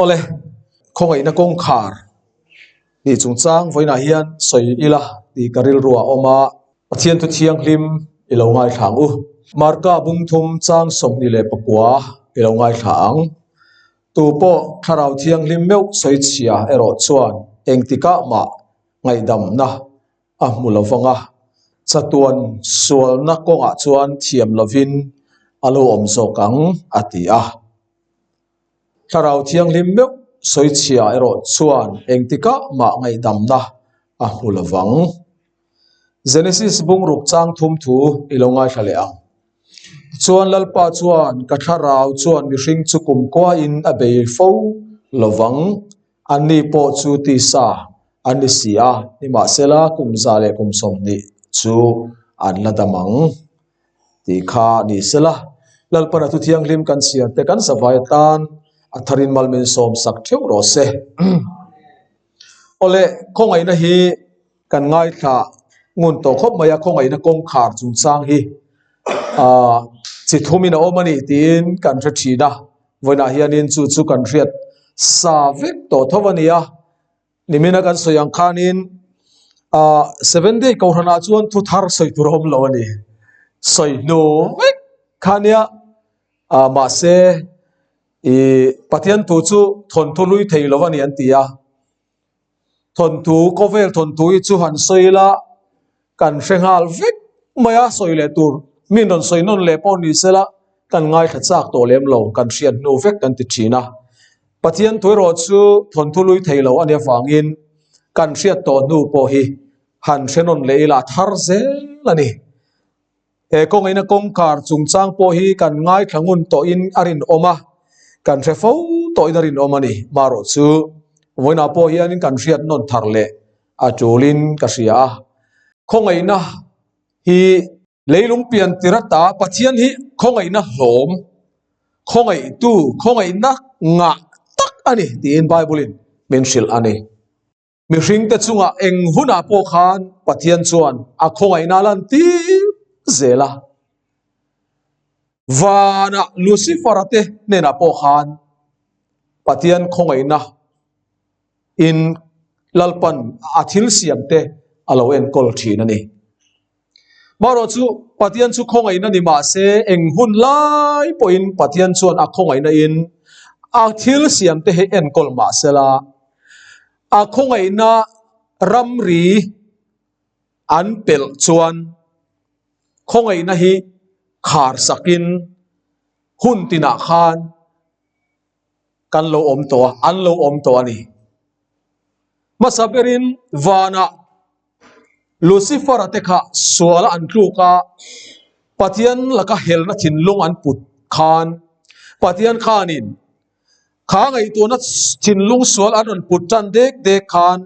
ole không ai na kong khar ni chung chang voina hian soi ila ti karil ruwa oma pathian tu thiang hlim ilo ngai thang u marka bung thum chang som ni le pakwa ilo ngai thang tu po tharau thiang hlim meu soi chia ero chuan engtika ma ngai dam na a mulovanga chatuan sual na konga chuan thiam lovin alo om zokang atia tharau thiang hlim meu soi chia ero chuan engtika ma ngai dam na a mulovang Genesis bung ruk chang thum thu ilongai thaleang chuan lalpa chuan katharau chuan mi hring chu kum kwa in a bei fo lovang ani po chu ti sa ani sia ni ma sela kum za le kum som ni chu an ladamang ti kha ni sela lalpa na tu thiang hlim kan sia te kan savai tan atharin malmen som sak theu ro se ole khongai na hi kan ngai tha ngun to khop maya khongai na kong khar chung chang hi chi thumina omani tin kan thra thina voina hianin chu kan riat sa vek to thawania nimina kan soyang khanin 7 day ko hana chuan thu thar soi turom lo ani soi no vek khania ma se pathian tu chu thon thu lui thei lovani an tia thon tu kovel thon tu chu han soila kan hrengal vek maya soile tur minon soinon le poni sela kan ngai thachak to lem lo kan rian no vek kan ti thina pathian tu ro chu thon thu lui thei lo ania wangin kan riat to nu po hi han hrenon leila thar zelani ko ngai na kong kar chung chang po hi kan ngai thangun to in arin oma kan refo to idarin omani maro chu voina po hianin kan riat non tharle a tulin ka ria khongai na hi leilung pian tirata pathian hi khongai na hlom khongai tu khongai na nga tak ani tin bible in menshil ani mi hring te chunga eng huna po khan pathian chuan a khongai na lan ti zela vana lucifer ate nena po khan pathian khongai na in lalpan athil siam te alo en kol thina ni maro chu pathian chu khongai na ni ma se eng hun lai po in pathian chuan a khongai na in athil siam te he en kol ma sela a khongai na ramri an pel chuan khongai na hi khar sakin hun tina khan kan lo om to an lo om to ani masaberin vana lucifer atekha suala an tluka pathian laka helna thinlung an put khan pathian khanin kha ngai to na thinlung sual an put tan dek khan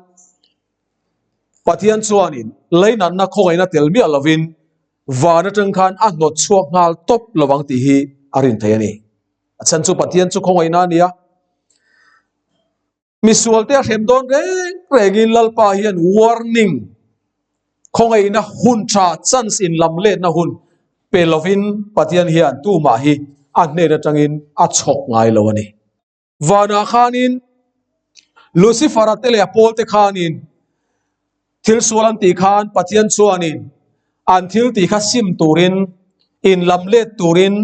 pathian chuanin leinan na khongai na telmi alovin vana tang khan a not chuak ngal top lawang ti hi arin thayani achan chu pathian chu khongai na nia misual te hem don regin lalpa hian warning khongai na hun tha chance in lamle na hun pelovin pathian hian tu ma hi a hne na tangin a chok ngai lo ani vana khanin lucifer atele apol te khanin thil sualan ti khan pathian chuanin an thil ti kha sim turin in lamle turin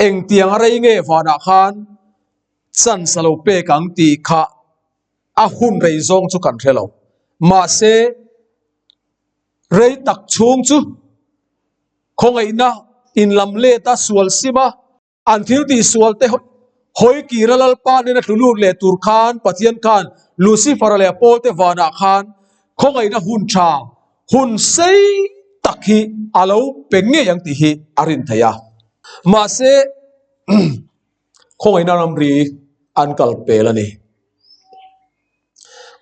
eng tiang rei nge vana khan chan salo pe kang ti kha a hun rei zong chu kan thelo ma se rei tak chung chu khongai na in lamle ta sual sima an thil ti sual te hoi ki ralal pa ne na tulu le tur khan pathian khan lucifer le pol te vana khan khongai na hun tha hun sei takhi alo penge yang ti hi arin thaya ma se khongai na ramri an kal pelani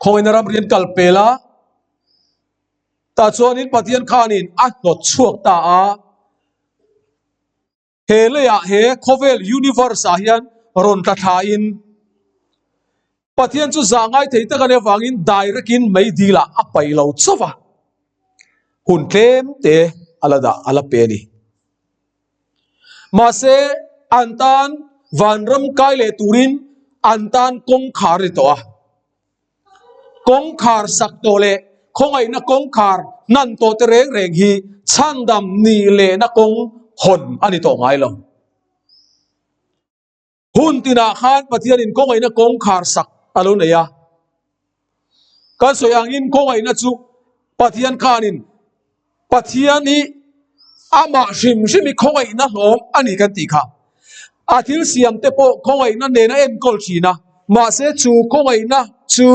khongai na ramri an kal pela ta chuanin pathian khanin a not chuak ta a he leya he khovel universe a hian ron ta tha in pathian chu zangai theita kan wangin direct in mai dila a pailo chowa hun tlem te alada ala pe ni ma se antan vanram kai le turin อันตันกงขาริตัวกงขารสักตัวเล่คงไอ้นักกงขารนั่นตัวเตรงเรงฮีช่างดำนีเล่นักกงหนอันนี้ตัวไงล่ะหุ่นตินาขานปฏิญาณคงไอ้นักกงขารสักอารมณ์เนี่ยการสวยงามคงไอ้นักจูปฏิญาณขานินปฏิญาณีอามาชิมคงไอ้นักหอมอันนี้กันตีค่ะอาทิตย์เสียมเตปคงไอ้นักเนน่าเอ็นกอลชีนะมาเสจูคงไอ้นักจู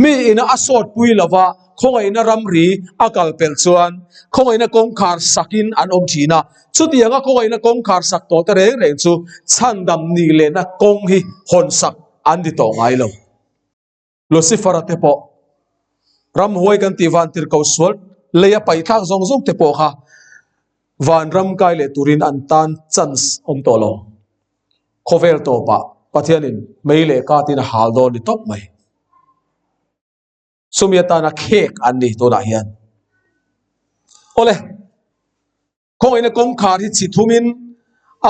มีอินะอสอดปุยลาวาคงไอ้นักรำรีอากาศเปลชวนคงไอ้นักกงขารสักินอันอมชีนะชุดยังก็คงไอ้นักกงขารสักตัวแต่เร่งจูชันดำนีเลนักกงฮีหนสักอันที่ตัวไงล่ะลูซิฟาร์เตปรำหวยกันตีวันติร์กาวสวลเลยไปทักซงเตปค่ะวันรำกายเลตุรินอันตันจันส์อมตัวลงโคเวลโตปะปะเทียนินไม่เลกาตินหาลโดนิตบไหมสมัยตานักเค้กอันนี้ตัวไหนยันโอเลคงไอ้นักกงขาที่จิตทุมินเ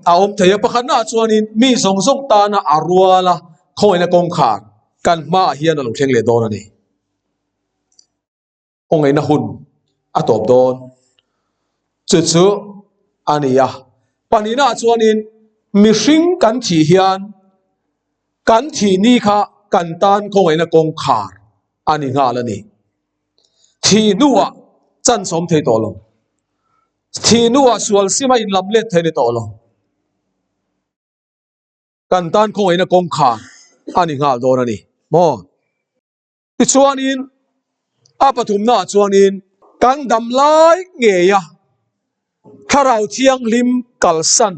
อาเทียบขันหน้าชวนินมีส่งตานะอารัวละคงไอ้นักกงขากันมาเฮียนหลงเชงเลโดนั่นนี่คงไอ้นักหุ่นอาตบโดนจุดอันนี้ยะปานินาชวนินมีสิ่งกันที่เฮียนกันที่นี่ค่ะกันตานคงไอ้นักกงขาอันนี้งาแล้วนี่ที่นัวจันสมเทตโลที่นัวสวลซิมาอินลำเล็ดเทนตโลกันตานคงไอ้นักกงขาอันนี้งาโดนนี่มอที่ชวนินอาปฐุมนาชวนินกันดำลายเงียข้าเราเที่ยงลิมกัลสัน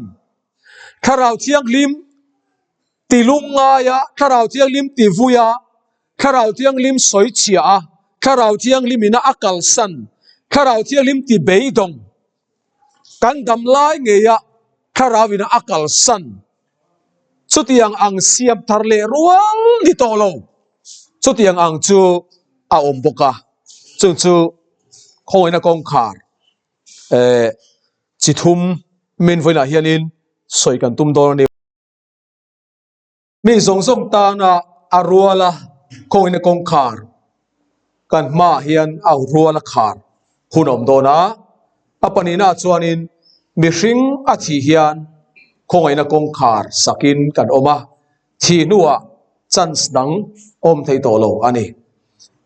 ข้าเราเที่ยงลิมตีลุงงายะข้าเราเที่ยงลิมตีฟุยะข้าเราเที่ยงลิมสอยเชียข้าเราเที่ยงลิมินะอักลสันข้าเราเที่ยงลิมตีเบยดงกันดำลายเงียข้าเราวินะอักลสันสุดyang ang siap tarle ruang di toloสุดyang angจูอาอมบกะจูคงไอ้นักกงขารจิตุมมินไฟนาเฮียนินสวยกันตุมโดนนี่มีส่งตานะอารัวละคงไอ้นักกงขารกันมาเฮียนเอารัวละขารหุ่นอมโดนะอปนินาชวนินมีสิ่งอธิเฮียนคงไอ้นักกงขารสักินกันอมาที่นัวจันสดังอมไทโตโลอันนี้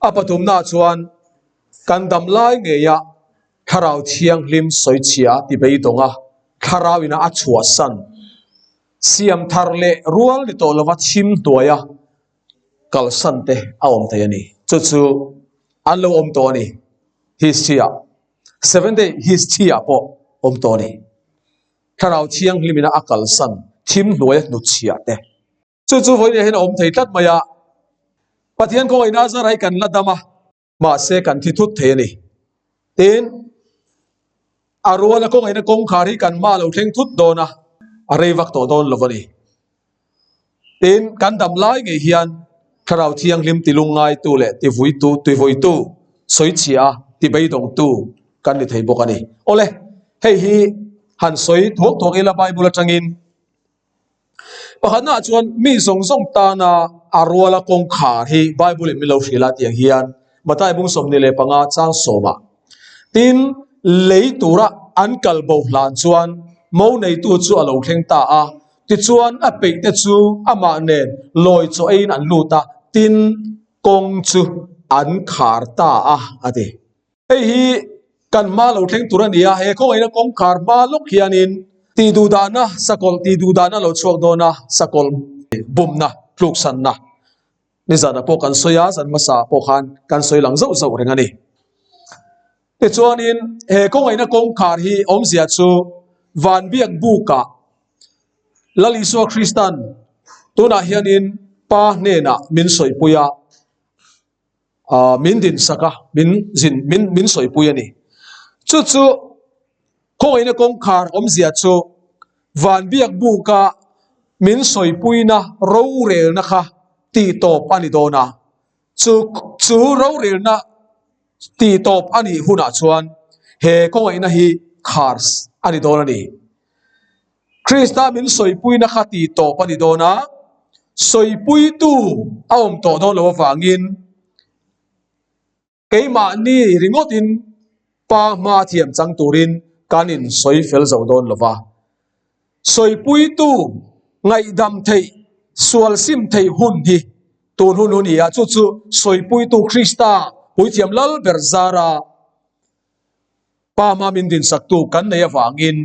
อปฐุมนาชวนกันดำลายเงียข้าเราเที่ยงลิมสอยเชียที่ไปตรงข้าเราวินาอัจฉริสันเสียมทาร์เลรัวลิโตลวัดชิมตัวยากัลสันเตออมเตยนี่จู่อันโลอมตัวนี่ฮิสเชีย7 day ฮิสเชียปอมตัวนี่ข้าเราเที่ยงลิมินาอักัลสันชิมตัวยนุเชียเตจู่วันนี้เห็นอมเตยตัดมายาปฏิญาณคงไอ้นาซาไรกันละดามาเสกันที่ทุตเทนี่เต็นอารัวละคงไอ้นักกงขาริกันมาเราเทงทุตโดนะอะไรวักโตโดนละวันนี้เต็นกันดำลายไงเฮียนข้าเราเที่ยงลิมติลุงไงตูเละติฟุยตูสวยเชียติไปตรงตูกันนี่ไทยบกันนี่โอเล่เฮ้ยฮีหันสวยทวกเอลาไบบุลจังอินปะขณะชวนมีส่งตานาอารัวละกงขาที่ไบเบิลมีเราศิลาเตียงเฮียนมาได้บุ้งสมนิเลปังอาจางโสมาตินเลยตัวระอันกัลโบหลานชวนมอในตัวจูอาเราเข่งตาติชวนอเปิดจูอามาเนนลอยจูเอ็นอันลูตาตินกงจูอันขาร์ตาอะเดเฮ้ยกันมาเราเข่งตัวนี้เฮ้ยเขาไอ้นักกงขาร์มาลุกเฮียนินตีดูดานะสกอลตีดูดานะเราชวกโดนะสกอลบุมนะปลุกสันนะนี่จะนะพวกกันสวยสันมาสาพวกกันสวยหลังเจ้าเรื่องนี้แต่ชวนินเฮ้คงไอ้นักกงขาร์ฮีอมเสียชูวันเบียกบุกะลลิสวคริสตันตัวน่ะเฮียนินป้าเนน่ะมินสวยปุยะมินดินสักมินสวยปุยะนี่จู่คงไอ้นักกงขาร์อมเสียชูวันเบียกบุกะมินสวยปุยนะเราเร็วนะคะตีตบอันนี้โดนะจู่เราเรียนนะตีตบอันนี้หุ่นชวนเฮคงไอ้นะฮีคาร์สอันนี้โดนะนี่คริสต์มินสวยปุยนะคะตีตบอันนี้โดนะ soi pui tu aom to don lo wangin keima ni ringotin pa ma thiam chang turin kanin soi fel zo don lova soi pui tu ngai dam thei sual sim thei hun hi tun hun ya chu chu soi pui tu krista pui thiam lal ber zara pa ma min din sak tu kan nei awangin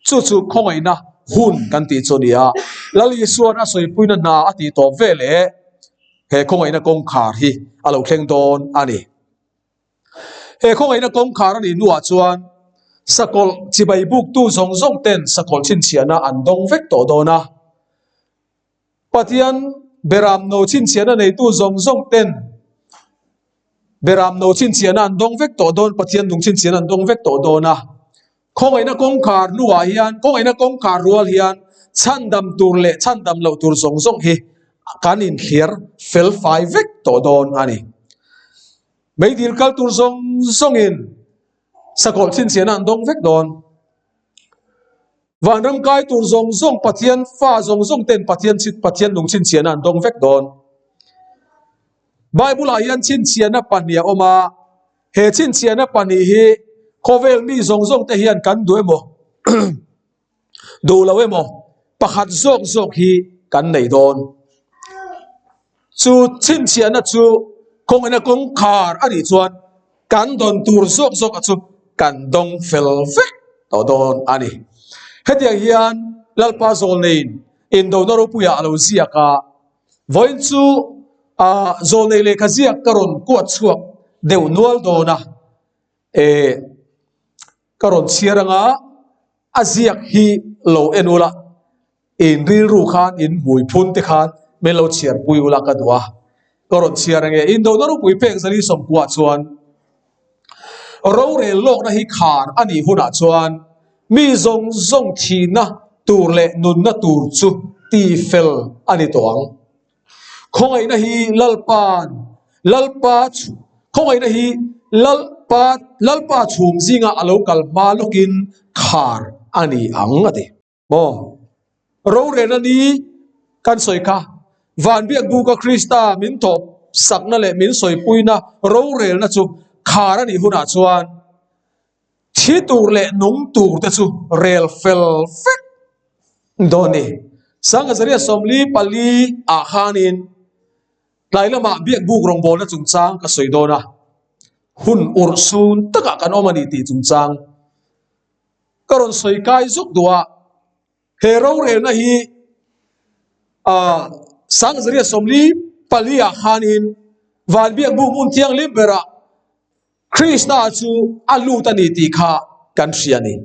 chu chu khongai na hun kan ti chu dia lali suan a soi pui na ati to vele he khongai na kong khar hi alo thleng don ani he khongai na kong khar ani nuwa chuan sakol chibai buk tu zong zong ten sakol chin chiana an dong vek to dona patian beram no chin chiana nei tu zong zong ten beram no chin chiana an dong vek to don patian dung chin chiana an dong vek to dona khongai na kong khar nuwa hian khongai na kong khar rual hian chandam tur le chandam lo tur zong zong hi kanin khir fel fai vek to don ani mấy dir kal tur zong zong in sakol chin chiana an dong vek don van ram kai tur zong zong pathian fa zong zong ten pathian dung chin chiana an dong vek don bible a hian chin chiana pania oma he chin chiana pani hi khovel mi zong zong te hian kan du emo do lo emo pakhat zok zok hi kan nei don chu chin chiana chu khongena kong khar ani chuan kan don tur zok zok a chu kan dong fel vek to don ani hetia hian lalpa zol nein in do noro puya alo ziaka voin chu zol nei le khazia karon kuat chuak deu nual dona karon chiaranga aziak hi lo enula in ril ru khan in hui phun te khan melo chiar pui ula ka dua karon chiarange in do noro pui pek zali som kwa chuan ro re lok na hi khar ani huna chuan mi zong zong thina tur le nun na tur chu ti fel ani toang khongai na hi lalpa chu khongai na hi lalpa chhum zinga alo kal malukin khar ani ang ati mo ro re na ni kan soi ka van biak bu ka krista min top sakna le min soi puina ro re na chu khar ani huna chuan thi tur le nung tur te chu rel fel fek doni sang azaria somli pali a khanin lailama biak buk rong bol na chungchang ka soidona hun ursun taka kan omani ti chungchang karon soi kai zuk duwa hero re na hi sang azaria somli pali a khanin van biak buk mun tiang libera krista chu alu tani ti kha kan hriani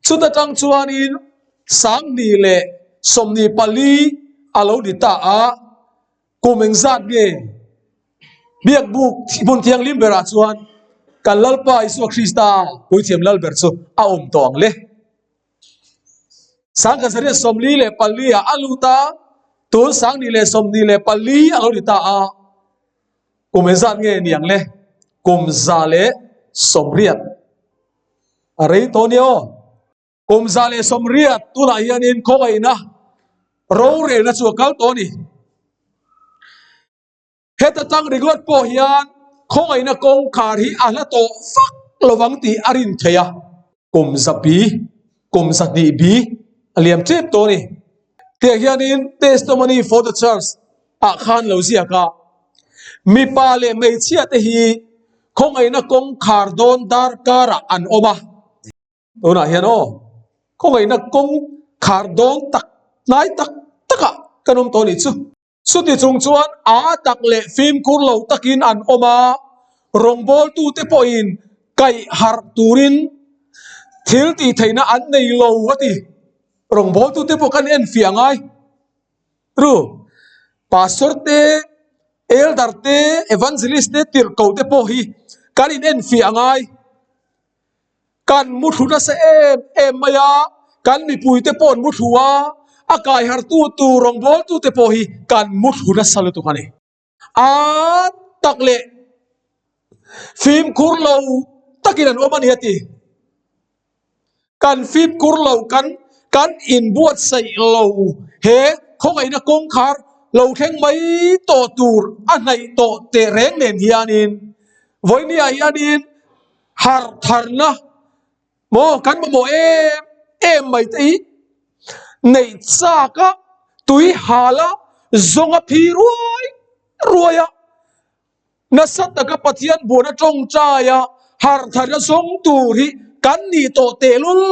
chuta tang chuanin sang ni le somni pali alo dita a kumeng zat ge biak buk mun thiang lim bera chuan kan lalpa isu krista puithiam lal ber chu a tong le sang ka sare somli le pali a aluta tu sang ni le somni le pali alo dita a kumeng zat nge niang le kum zale somriat arei tonio kum zale somriat tula hianin khongai na ro re na chu kal toni heta tang rigot po hian khongai na kong khar hi ala to fak lowang ti arin theya kum zapi kum zati bi aliam chep toni te hianin testimony for the church a khan lo ziaka mi pa le mei chia te hi khongai na kong khar don dar kara an oma ona hian o khongai na kong khar don tak nai tak taka kanom to ni chu suti chung chuan a tak le film kur lo takin an oma rongbol tu te po in kai har turin thil ti theina an nei lo wati rongbol tu te po kan en fiangai ru pastor te elder te evangelist te tir ko te po hi kan in en fiangai kan muthuna se em maya kan mi pui te pon muthua akai har tu rongbol tu te po hi kan muthuna salu tu kani a takle film kurlo takinan oman hati kan film kurlo kan กันอินบวชใส่เราเฮเขาไงนะกงคาร์เราแข่งไม่โตตูร์อันไหนโตเตเร่งเนียนฮิอานินวันนี้ฮิอานินฮาร์ทาร์นะโมกันมาโมไม่ตีในจากะตุยฮาลาจงอภิรวยนัสัตกับปฏิยันบัวนัจงใจฮาร์ทาร์จงตูรีกันนี่โตเตลุล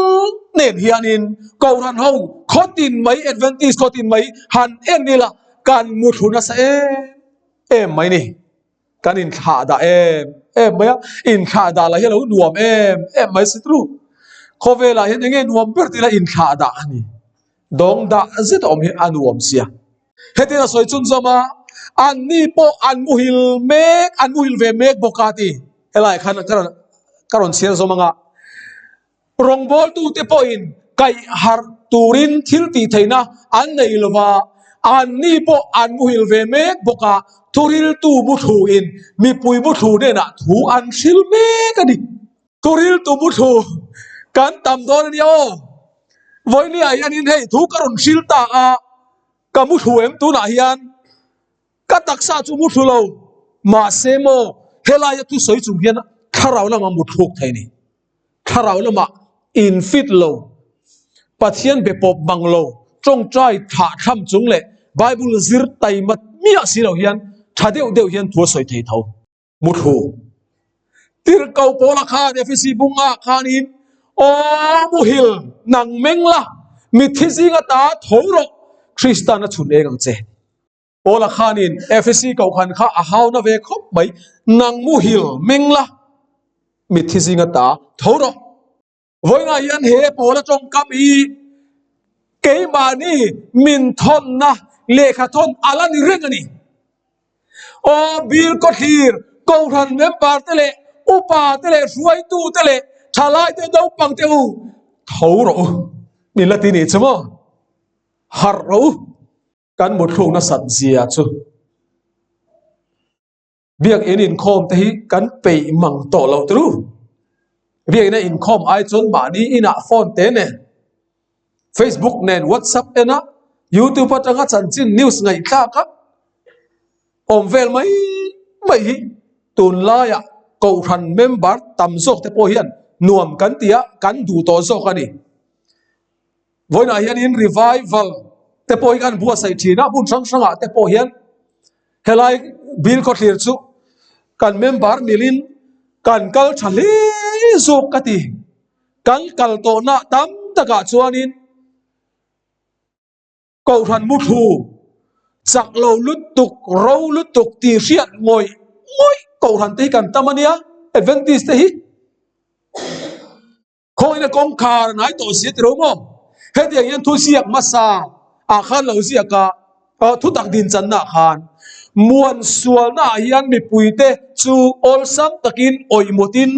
เนียนฮิอานินกอรันเฮาขอตินไหมเอ็ดเวนติสขอตินไหมฮันนี่ละการมุทุนัสไหมนี่การอินขาดาไหมอินขาดาละเฮเราหนวมไหมสิทรูขอเวลาเห็นยังไงหนวมเปิดที่ละอินขาดานี่ดงดาจิตอมเห็นอันหนวมเสียเฮ็ดที่น่าสวยจุนซะมาอันนี้พออันมุฮิลเวเมกบกาตีเฮลัยขันการอนเสียสมังะรองบอลตูเตปอินไก่ฮาร์ตูรินทิลตีไทนะอันในลวาอันนี้พออันมุฮิลเวเมกบกาทูริลตูบุทูอินมีปุยบุทูเนี่ยนะทูอันชิลเมกันดิทูริลตูบุทูกันตำโดนเดียววันนี้อันนี้ให้ทูการอนชิลตากับบุทูตูน่าฮิอันก็ตักษาจูบุทูเรามาเซโมเฮลายตุสวยจุงเฮียนข้าเราละมาบุทูกไทยนี่ข้าเราละมาอินฟิตโลปะเทียนเบปบบังโลจงใจถ่าทำจุงเล่ไบเบิลซิร์ไตมัดมีอะไรสิเราเฮียนถ้าเดียวเฮียนทัวสวยไทยเท่ามุทูติรเกาโปลักาเดฟิซีบุงอาคานินโอมุฮิลนังเมงละมิทิซิงตาทูโรคริสตานะชุนเองเจโปลักานินเอฟซีเกาขันข้าอาฮาวนาเวคบไปนังมุฮิลเมงละมิทิซิงตาทูโรวันนี้ยันเฮโปละจงกำอีเกย์มานี่มินทอนนะเลขาทอนอะไรนี่เรื่องนี้โอ้บิลก็ทีร์กูรันเมมบาร์เตเลอุปาเตเลสวยตูเตเลชาลายเตดาวปังเตอูทูโรมิลตินี่ใช่ไหมฮาร์โรกันหมดโครงนัสัตเสียจูเบียกเอ็นอินคอมแต่ฮีกันไปมังโตเราตรูเรียกนะอินคอมไอจนมานี้อินะฟอนเตเน่ Facebook เน่ WhatsApp เอ็นะ YouTube พัฒนาจันจินนิวส์ไงข้าครับอมเวลไม่ตุนลายะกูรันเมมเบอร์ตำโซกเตโพเฮียนนวมกันเตียกันดูต่อโซกันนี่วันนี้ยันอินรีไววัลเตโพเฮียนบัวใส่ทีนะบุญสังสังะเตโพเฮียนเฮลัยบิลก็เทียร์ซูกันเมมเบอร์มิลินกันกัลชาลีโซกตีกันกัลโตนะตั้มตะกะชวนินกูรันมุทูจากเราลุตุกตีเสียดงอยกูรันตีกันตามันเนียเอเวนติสเตหิคอยนะกองคาร์นายตัวเสียตรู้มั้งเฮ็ดอย่างนี้ทุเสียกมาซาอาคารเราเสียกะทุตักดินจันนาคารมวนส่วนน่ายันมีปุยเตจูออลซัมตะกินโอยมติน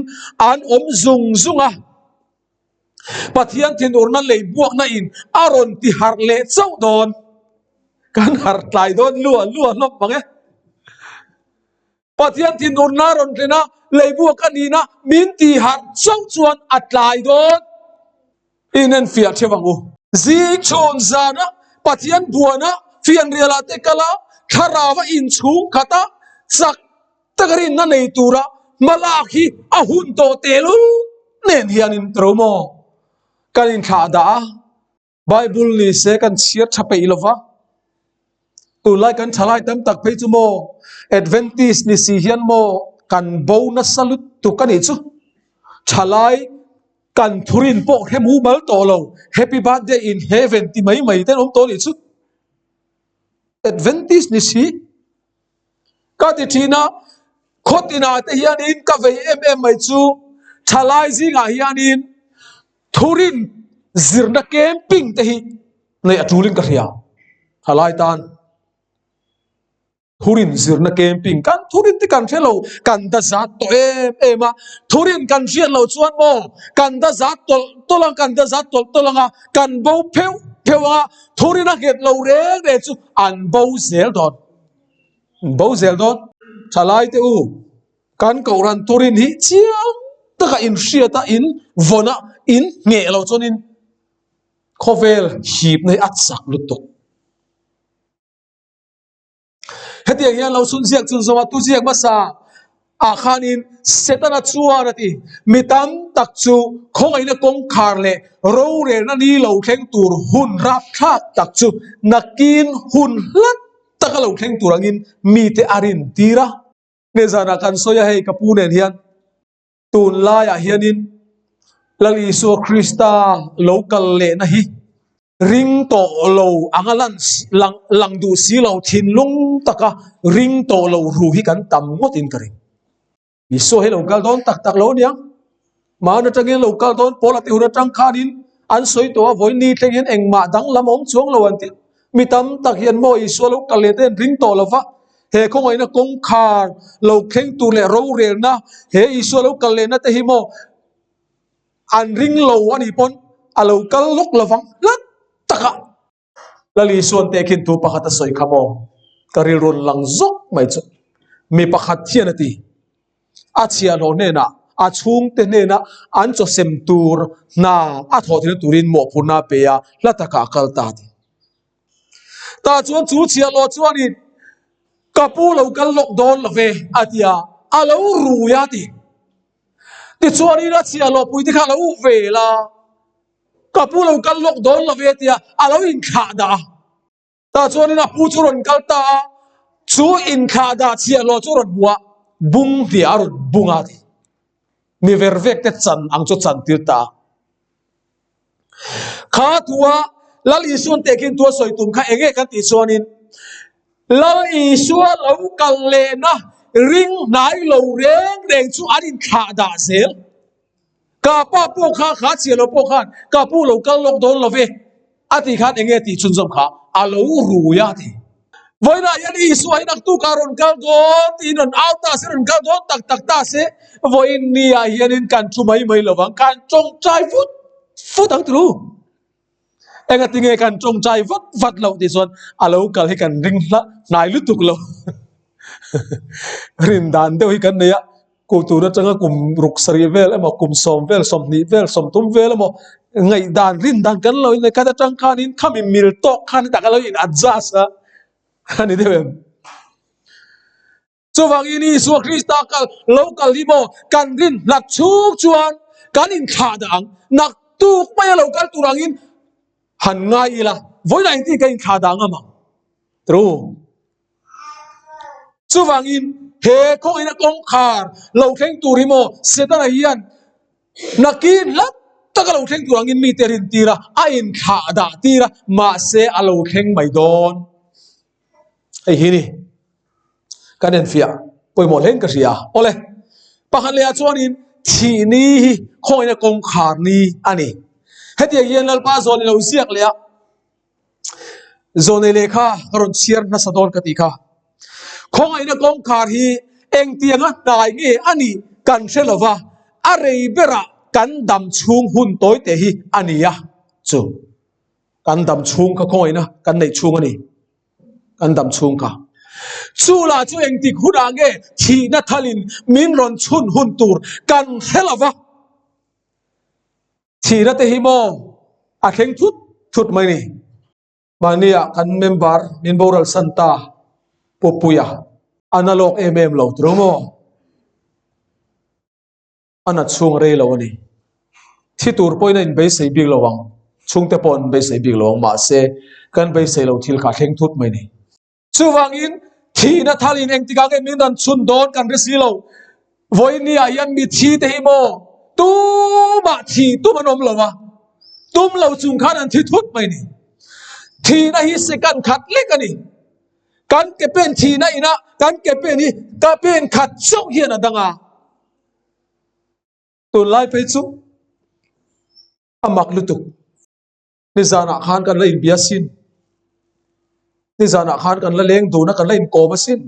อันซุงอ่ะปะเทียนทินอุรนันเลยบวกนั่นอินอารอนที่ฮาร์เลเจ้าโดนกันฮาร์ไลโดนล้วนลบบังเอปะเทียนทินอุรนารอนเทนะเลยบวกกันนี่นะมินที่ฮาร์เจ้าชวนอัดไลโดนอินเอ็นฟิอาเชวังอูซีชอนซานะปะเทียนบัวนะฟิอันเรียลาเตกะลาคาราวอินชูขตาสักตะกรินนั่นในตัวระมาลาคีอาหุนโตเตลุเนียนฮิอานินตรโมกันอินขาดาไบเบิลนี่เสกันเชียร์ชับไปอีลวะตุลายกันทลายตั้มตักไปจุโมเอดเวนติสนี่สิเฮียนโมกันโบนัสลุตตุกันอีจูทลายกันทุรินโปเฮมูมัลโตโล Happy Birthday in Heaven ที่ไม่เต้นอมโตอีจูเอดเวนติสนี่สิก็ติทีนะโคตินาเทียนินกับเวไม่จูทลายซิงาเฮียนินทุรินซิร์นักเกมปิ้งเตหิในอัจูลินกระเทียฮาลายตันทุรินซิร์นักเกมปิ้งกันทุรินที่กันเชลล์กันดาซัตโตมาทุรินกันเชียร์เราชวนโมกันดาซัตโตลังกันดาซัตโตลังกันโบเพวทุรินนักเก็ตเราเร่งเดจูอันโบเซลดอนชาลายเตอูกันเกาลันทุรินฮิเชียงตะกอินเชียตาอินวนะอินเงเราจนิน ข้อเวลหีบในอัดสักลุตุเฮติอย่างเราสุนเสียกสุนสวัสดิ์ตุเสียกมาซาอาคานินเซตันชัวรติมิตัมตักจูคงไอ้นักกงคาร์เลเราเรนันนี่เราเข่งตูร์หุ่นรับทักตักจูนักกินหุ่นลัดตะกเราเข่งตูรังินมีเตอารินตีระเนจานักันโซยาให้กับปูเนเฮียนตูนลายเฮียนินลลิสุคริสตาโลกัลเลนะฮีริงโตโลอังลันลังดูสีเราทินลุงตะกะริงโตโลรูฮิกันตำงดอินกริงอิโซเฮโลกัลดอนตักโลเนี่ยมาหน้าจังเฮโลกัลดอนพอละติวหน้าจังคาดินอันสวยตัววันนี้เทียนเองมาดังละมองช่วงละวันที่มีตำตักเฮียนโมอิโซโลกัลเลเตนริงโตละฟะเฮคงไอ้นักกงคาร์เราเข่งตัวเลเราเรียนนะเฮอิโซโลกัลเลนะเตฮิโมอันริงโลอันนี้ปนอันโลกัลลุกละฟังลัดตะกะลลิส่วนเตคินตัวปะขัดสอยขโมกริรุนลังซกไม่จุมีปะขัดเทียนตีอาเชียโลเนนะอาชุงเตเนนะอันจะเซมตูร์นาอาทอทินตูรินหมอพูนาเปียละตะกะกัลตาดีตาจวนจูเชียโลจวนนี้กับผู้เรากัลลกโดนละเวอาทิยาอาเรารู้ยาดีที่จวนนี้ละเชียโลปุยที่ข้าเราเวลากับผู้เรากัลลกโดนละเวทียอาเราอินขาดาตาจวนนี้นะผู้จุรนกัลตาจูอินขาดาเชียโลจุรนบัวบุงเดียรุบุงอาดีมีเวรเวกเตจันอังจุจันติตาข้าตัวลลิส่วนเตกินตัวสวยตุ่มข้าเองกันติส่วนนี้ลลิส่วนเรากัลเลนะริงไหนเราเร่งจูอันอินขาดาเซลกาป้าพวกข้าขาเชียเราพวกข้ากาผู้เรากัลลกโดนละเวอธิขันเองติชุนสมข้าอาเรารู้ยาดีวันนั้นยันอิสวานักตุการุนกัลโดนอินันอัลตาเซรุนกัลโดนตักตาเซวันนี้ยันกันชุไม่ไม่ระวังกันจงใจฟุตทั้งตรูเองติงกันจงใจฟัดเราที่ส่วนอาเรากัลให้กันริงละนายลุตุกเรารินดานเดียวให้กันเนี่ยกูตัวนั้นจังกุมรุกสรีเวลแล้วมากุมสมเวลสมนิเวลสมตุมเวลแล้วมาไงดานรินดานกันเราในการจังการนี้ข้ามีมิลโตข้านี่แต่กันเราอินอัจฉริยะข้านี่เดียวส่วนอินี่ส่วนคริสต์กัลเรากัลลิโมกันรินนักชูจวนกันอินขาดังนักตุกไปเรากัลตุรังอินหันง่ายละวันไหนที่กันอินขาดังอ่ะมั้งตรูส่วนอินเฮคงไอ้นักกงคาร์เราเข่งตูริโมเซตันไอยันนักกินลัดตะกเราเข่งตูรังอินมีเตรินตีระอินขาดาตีระมาเซอเราเข่งไม่โดนไอ้ฮีนี่กันเอ็นฟิอาป่วยหมดเล่นกันเสียโอเลยปะคันเลียชวนินทีนี้คงไอ้นักกงคาร์นี้อันนี้เฮติเย็นลัลปาโซนเราเสียกเลียโซนเลขาการุนเชียร์นัสดอนกติกาคงไอ้นักกงคาร์ฮีเองเตียงอ่ะได้เงี้ยอันนี้กันเชลวะอะไรเบระกันดำชุงหุ่นโต้เตฮีอันนี้อ่ะจูกันดำชุงก็คงไอ้นะกันในชุงอันนี้กันดำชุงค่ะจูลาจูเองติขุดอ่างเงี้ยทีนัทลินมินรอนชุนหุ่นตูร์กันเชลวะทีนัทฮิโมอาเข่งทุดไหมนี่มาเนี่ยกันเมมเบอร์มินโบรัลซันตาปุปุยาอันนั้นโลกเราตรงมั้งอันนั้นช่วงเรื่องเราวันนี้ที่ตัวป่วยนั้นไปใส่บิกเราวังช่วงเตปอนไปใส่บิกเราวังมาเสกันไปใส่เราทิลขาเข่งทุดไหมนี่ช่วงอินที่นัทลินเองที่กังเอ็มินดันชุนโดนกันเรสิเราวันนี้ยันมีที่เทหิโมตู้มาที่ตู้มันอมเราวะตุ้มเราจุงขานันที่ทุดไหมนี่ที่นั่นฮิสกันขัดเล็กกันนี่กันเก็บเป็นทีนั่นนะกันเก็บเป็นนี่ก็เป็นขัดโชกเฮียนดังอ่ะตัวไล่ไปจุอามักลุตุกนิจานะขานกันเลยอินเบียสินนิจานะขานกันเลยเลี้ยงดูนักกันเลยอินโกมาสิน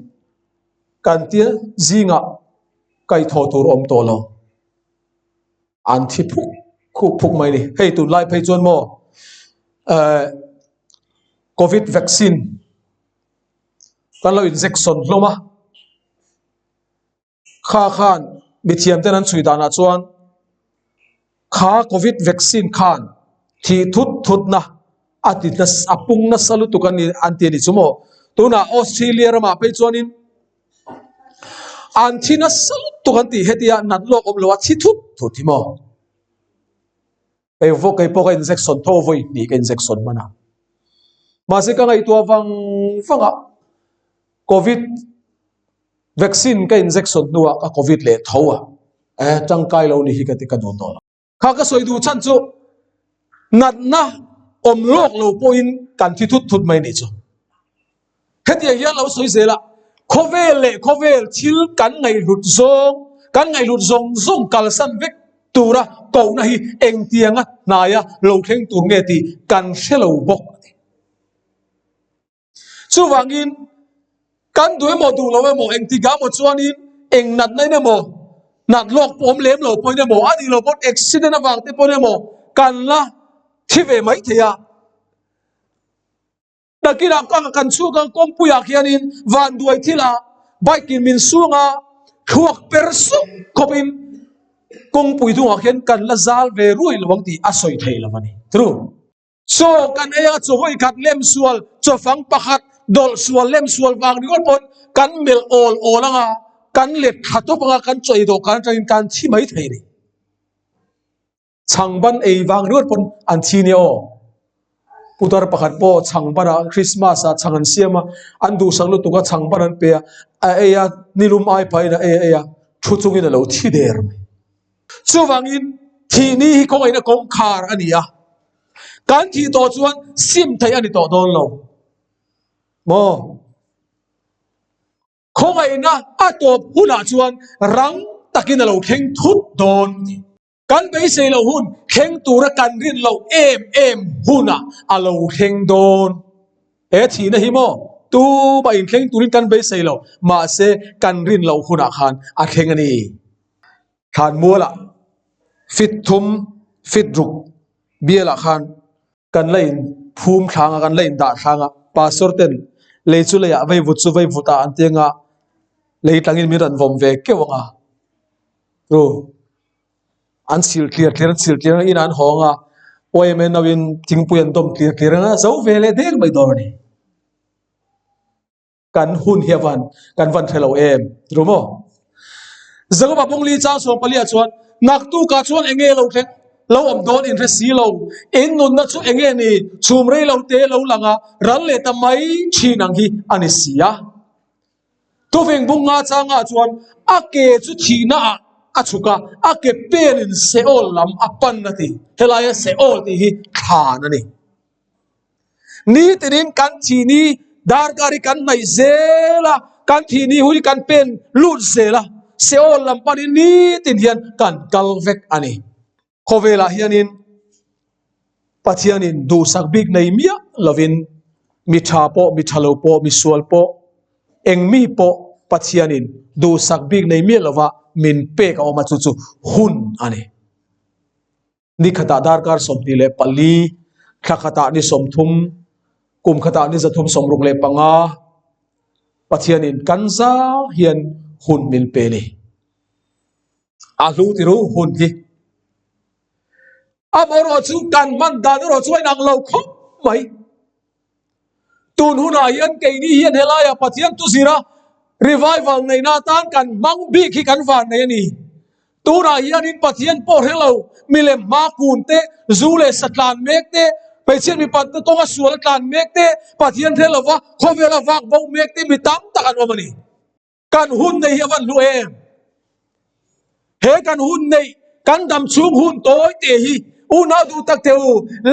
กันเตี้ยจิงอ่ะไก่ทอตูรอมโตเราอันที่พุกไม่นี่ให้ตัวไล่ไปจนโมโควิดวัคซีนกันเราอินเซ็กซอนลงมาข้าขานบิเทียมเท่านั้นสุดานาจวนข้าโควิดวัคซีนขาน ที่ทุดนะอาทิตย์นั้นอาปุ่งนั้นสลุตุกันนี่อันเทียนิสมอตัวน่ะออสเตรเลียมาไปจวนินอันที่นั้นสลุตุกันที่เหตุยานัดโลกอมโลวที่ทุดที่มอไอ้พวกอินเซกชันทั่วไปนี่อินเซกชันมันนะมาสิกันไอ้ตัวฟังโควิดวัคซีนกับอินเซกชันนัวกับโควิดเลยทั่วจังไกลเรานี่ฮิกันที่กันโดนตัวข้าก็สวยดูฉันจูนัดนะอมโลกเราพอินกันที่ทุดไม่นี่จูเหตุอย่างเราสวยเสียละโควิดชิลกันไงหลุดซงซงกัลสันเวกตัวระเก่าหน้าฮีเอ็งเตียงะนายะเราเข่งตัวเงี้ยตีกันเชลเราบกช่วงอินกันด้วยหมดดูเราหมดเอ็งตีกาหมดส่วนอินเอ็งนัดไหนเนี่ยหมดนัดโลกผมเลี้ยมเราพอยเนี่ยหมดอันนี้เราพอดเอ็กซิเดนต์วางที่พอยเนี่ยหมดกันละที่เวไม่เทียดักกี้รักกันสู้กันกงปุยอาเขียนินวันด้วยที่ละใบกินมินสู้งาขวกเปอร์ซุขบินกงปุยทุ่งอาเขียนกันละซาลเวรุยระวังที่อาศัยไทยละวันนี้ true so กันเองจะห้อยขัดเล่มส่วนจะฟังประคัดดอลส่วนเล่มส่วนวางนี่ก็ปนกันเมลโอละงากันเล็ดขัดตัวปังกันใจดอกกันจะการที่ไม่ไทยเลยช่างบันเอวางนี่ก็ปนอันที่เนี่ยพุทธประคัดโบช่างบันคริสต์มาสช่างอันเสียมาอันดูสังลุตุก็ช่างบันเปียนิลุมไอไปนะชุดจุงินเราที่เดิมช่วงนี้ที่นี่เขาไอ้นะกงคาร์อันนี้การที่ตัวชวนซิมไทยอันนี้ตัวโดนเราโมเขาไอ้นะตัวหุ่นชวนรังตะกินเราเข่งทุดโดนกันไปเสียเราหุ่นเข่งตัวระกันรินเราเอ็มหุ่นเราเข่งโดนทีนะฮิโมตัวไปเข่งตัวรินกันไปเสียเรามาเสกันรินเราหุ่นขันเข่งอันนี้ขันมัวละฟิตทุมฟิตรุกเบี้ยละขันกันเลยภูมิทางกันเลยด่าทางปาสอร์เตนเลยชุเลยไปวุฒิไปวุฒิอันเตียงเลยตั้งอินมีรันวอมเวกเกี่ยวงรู้อันสิลเคลียร์อินอันห้องโอ้ยแม่นวินทิ้งปุยนต้มเคลียร์เจ้าเวลเด็กไม่โดนนี่กันหุ่นเฮียวันกันวันเทลเอ็มรู้มั้ยจังหวะพงลีจ้าส่งไปเลี้ยชวนนักตู้กาชวนเองเราเข่งเราอมโดนอินเทรสีเราเอ็นนุนนัดชวนเองนี่ชูมเรเราเตะเราหลังรันเลตไม่ชีนังฮีอันนี้เสียตัวเองบุงงาจ้างชวนเกจุชีน่าชุกเกเป็นเซโอลลำปันนาทีเฮลายเซโอที่ฮีขานั่นนี่ตีนินกันทีนี้ดาร์การิกันในเซล่ะกันทีนี้หุ่นกันเป็นลูดเซล่ะเซโอลำปันนี่ตีเดียนกันกัลเวกอันนี้โคเวลาเฮียนินปัจเจียนินดูสักบิกในเมียลวินมิชาโปมิชาโลโปมิสวลโปเองมีโปปัจเจียนินดูสักบิกในเมียลวะมินเปกเอามาจุหุ่นอันนี้นี่ขตาดาร์การสมทีเลปลีขขตานี่สมทุมกุมขตานี่จะทุมสมรุงเลปังปัจเจียนินกันซาเฮียนหุ่นมินเปลีรู้ที่รู้หุ่นที่บรอจูกันมันดานรอช่วยนางเราคบไหมตูนหุ่นยันเกนี่ยันเฮลายปัจจัยตุสิระรีไวฟ์ในนาตานกันมังบีขี้กันฝันในนี้ตูนยันอินปัจจัยปอร์เฮลามิเลมาคูนเตจูเลสตลานเมกเตไปเชื่อมีปัตตงสวลตลานเมกเตปัจจัยเทลวะโคเวลาวักบ่เมกเตมีตั้งตะกันว่ามันนี่กันหุ่นในเฮวันลูเอเฮกันหุ่นในกันดำชุงหุ่นโตยเตฮีอุณาดูตักเทว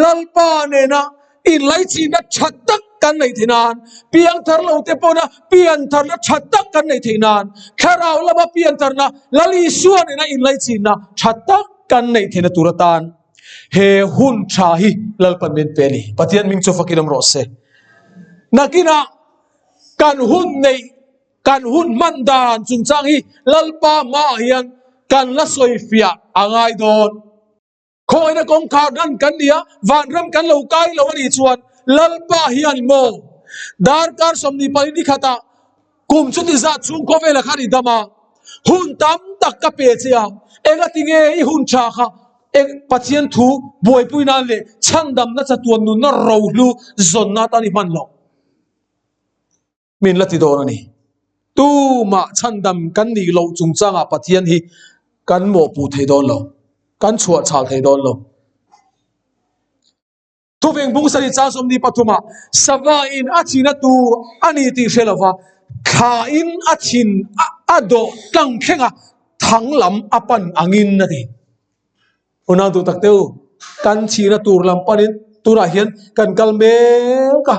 ลัลปาเนนะอินไลชีนัดชัดตักกันในที่นานเพียงทาร์เราเตปนะเพียงทาร์นัดชัดตักกันในที่นานแค่เราละมาเพียงทาร์นะลลิสวนนะอินไลชีนะชัดตักกันในที่นตุรตานเฮหุนชาฮีลัลปันเมนเปลีปฏิญมิงโซฟักิลมรอเซนักินะกันหุนในกันหุนมันดานจุงจังฮีลัลปามาเฮียนกันละสวยฟิยาอ่างไอโดนคอยนะกองขาดันกันเนี่ยวันเริ่มกันเราไกลเราวันนี้ชวนลัลปาฮิอันโมดาร์การสมนิปานิขตากุมชุดที่จัดชุงโคเวลขันดามาหุ่นตั้มตักกะเปียเสียเองติงเอหุ่นชาค่ะ ek pathian thu boi pui na le changdam na chatuan nun na ro lu zon na ta ni man lo min lati do na ni tu ma chandam kan ni lo chung changa pathian hi kan mo pu thei don lo kan chua chal thei don lo tu veng bung sari cha som ni pathuma sava in achina tu ani ti shelova kha in achin ado tang khenga thanglam apan angin na ti una tu takteu kan china tur lam panin tura hian kan kalme ka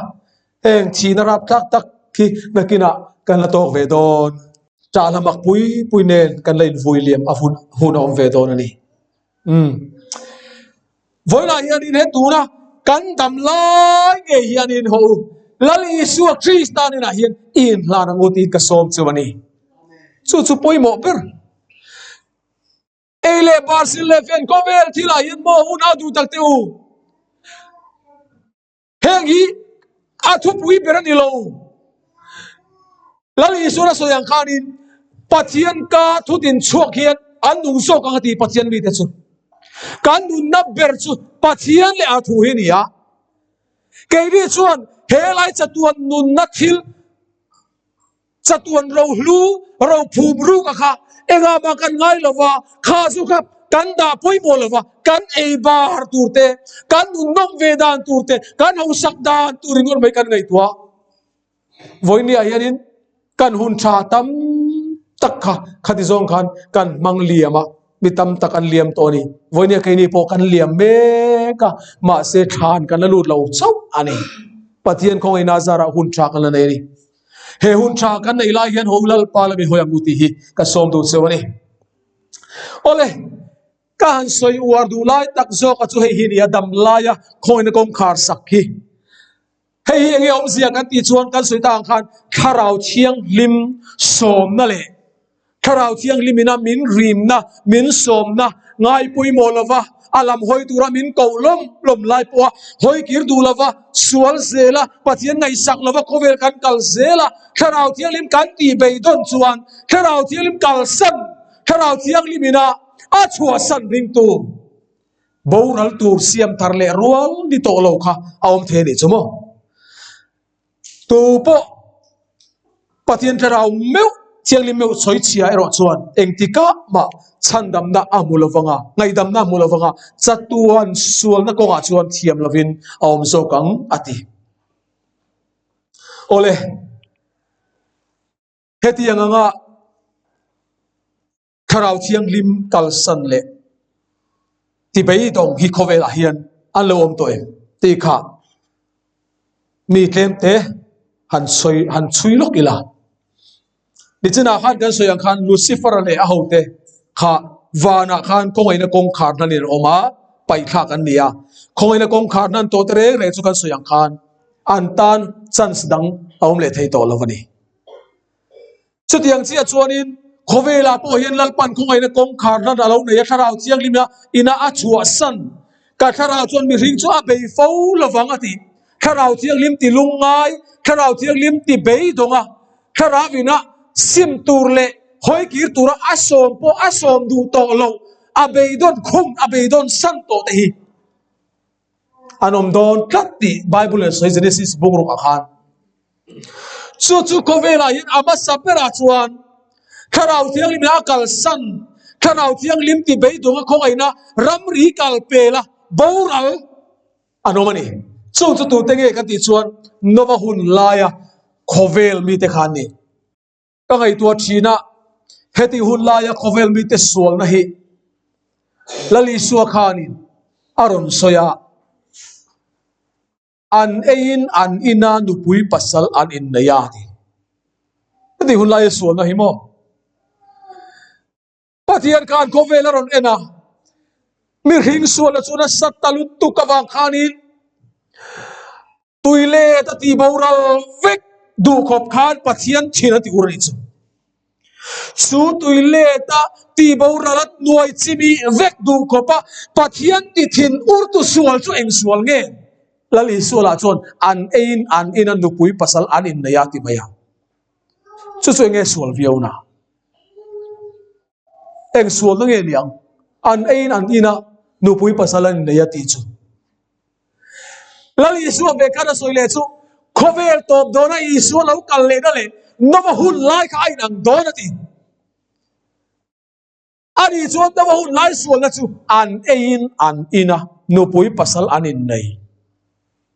eng china rap tak tak ki nakina kan la tok ve don cha lamak pui pui nen kan lein vui liam afun hun om ve don ani voila hian in he tuna kan dam lai nge hian in ho lali su kristan in a hian in hlan angut in ka som chuani chu poi mo per ele barsil le fen kovel thila hian mo hun adu takte u hengi athu pui per ani lo lali su na so yang khanin pathian ka thutin chuak hian an nung so ka ti pathian mi te chu kan nun na ber chu pathian le athu hi ni a ke ri chuan helai chatuan nun na thil chatuan ro hlu ro phum ru ka kha enga ma kan ngai lova kha chu kha kan da poi mo lova kan ei bar turte kan nun nom vedan turte kan ho sak dan turin or mai kan ngai tua voini a hianin kan hun tha tam tak kha khati zong khan kan mang liama mi tam tak an liam to ni voini kai ni po kan liam me ka ma se than kan la lut lo chau ani pathian khong ai nazara hun tha kan la nei ni he hun tha kan nei lai hian holal pala mi hoyam uti hi ka som du sewani ole kan soi war du lai tak zo ka chu hi ni adam laya khoina kom khar sakhi hei enge om sia kan ti chuan kan soi tang khan kharau chiang lim som na le kharau chiang limina min rim na min som na ngai pui mo lova alam hoi tura min ko lom lai po hoi kir du lova sual zela pathian ngai sak lova kovel kan kal zela kharau chiang lim kan ti be don chuan kharau chiang lim kal san kharau chiang limina a chua san ring tu boral tur siam tharle rual ni to lo kha aom the ni chumo tu po pathian kharau meu chiang lim meu choi chia ero chuan engtika ma chandam na amulovanga ngaidam na amulovanga chatuan sual na konga chuan thiam lovin aom zo kang ati ole heti anga kharau chiang lim kal san le ti bei dong hi khovel a hian an lo om to em ti kha mi tlem te han chui lok ila ni china khan kan soyang khan lucifer le a hote kha wana khan kongaina kong khar nan in oma pai kha kan nia kongaina kong khar nan to tere re chu kan soyang khan an tan chance dang aum le thei to lovani chutiang chi a chuanin khovela po hian lalpan kongaina kong khar nan alo ne ya tharau chiang limna ina a chua san ka tharau chuan mi ring chu a bei fo lovanga ti tharau chiang lim ti lungai tharau chiang lim ti bei donga tharawina sim tur le hoi kir tura asom du to lo abeidon khum abeidon san to te hi anom don katti bible so genesis book ro khan chu kovela hin ama sapera chuan kharau thiang lim akal san kharau thiang lim ti beidonga khongaina ramri kal pela boral anomani chu tu tenge kati chuan nova hun laya khovel mi te khan ni ka ngai tua china heti hun laya khovel mi te sual na hi lali suwa khanin aron soya an ein an ina nupui pasal an in na ya ti heti hun laya sual na hi mo pathian khan khovel aron ena mi ring sual chuna satalut tu kawang khanin tuile ta ti boral vek du khop khan pathian china ti urani chu tuile ta ti boralat nuai chimi vek du khopa pathian ti thin ur tu sual chu eng sual nge lali suala chon an ein an ina nupui pasal an in naya ti maya chu nge sual viona eng sual nge liang an ein an ina นูปุยภาษาลันเนียติจูแล้วอิสุเบกันสอยเลจูขเวลตบโดนอิสุแล้วกันเลยนั่นเลยนวหุ่นไล่ข้าไอ้นังโดนตีอันนี้ชวนนวหุ่นไล่ส่วนละจูอันเอ็นอันอินะนูปุยภาษาอันอินใน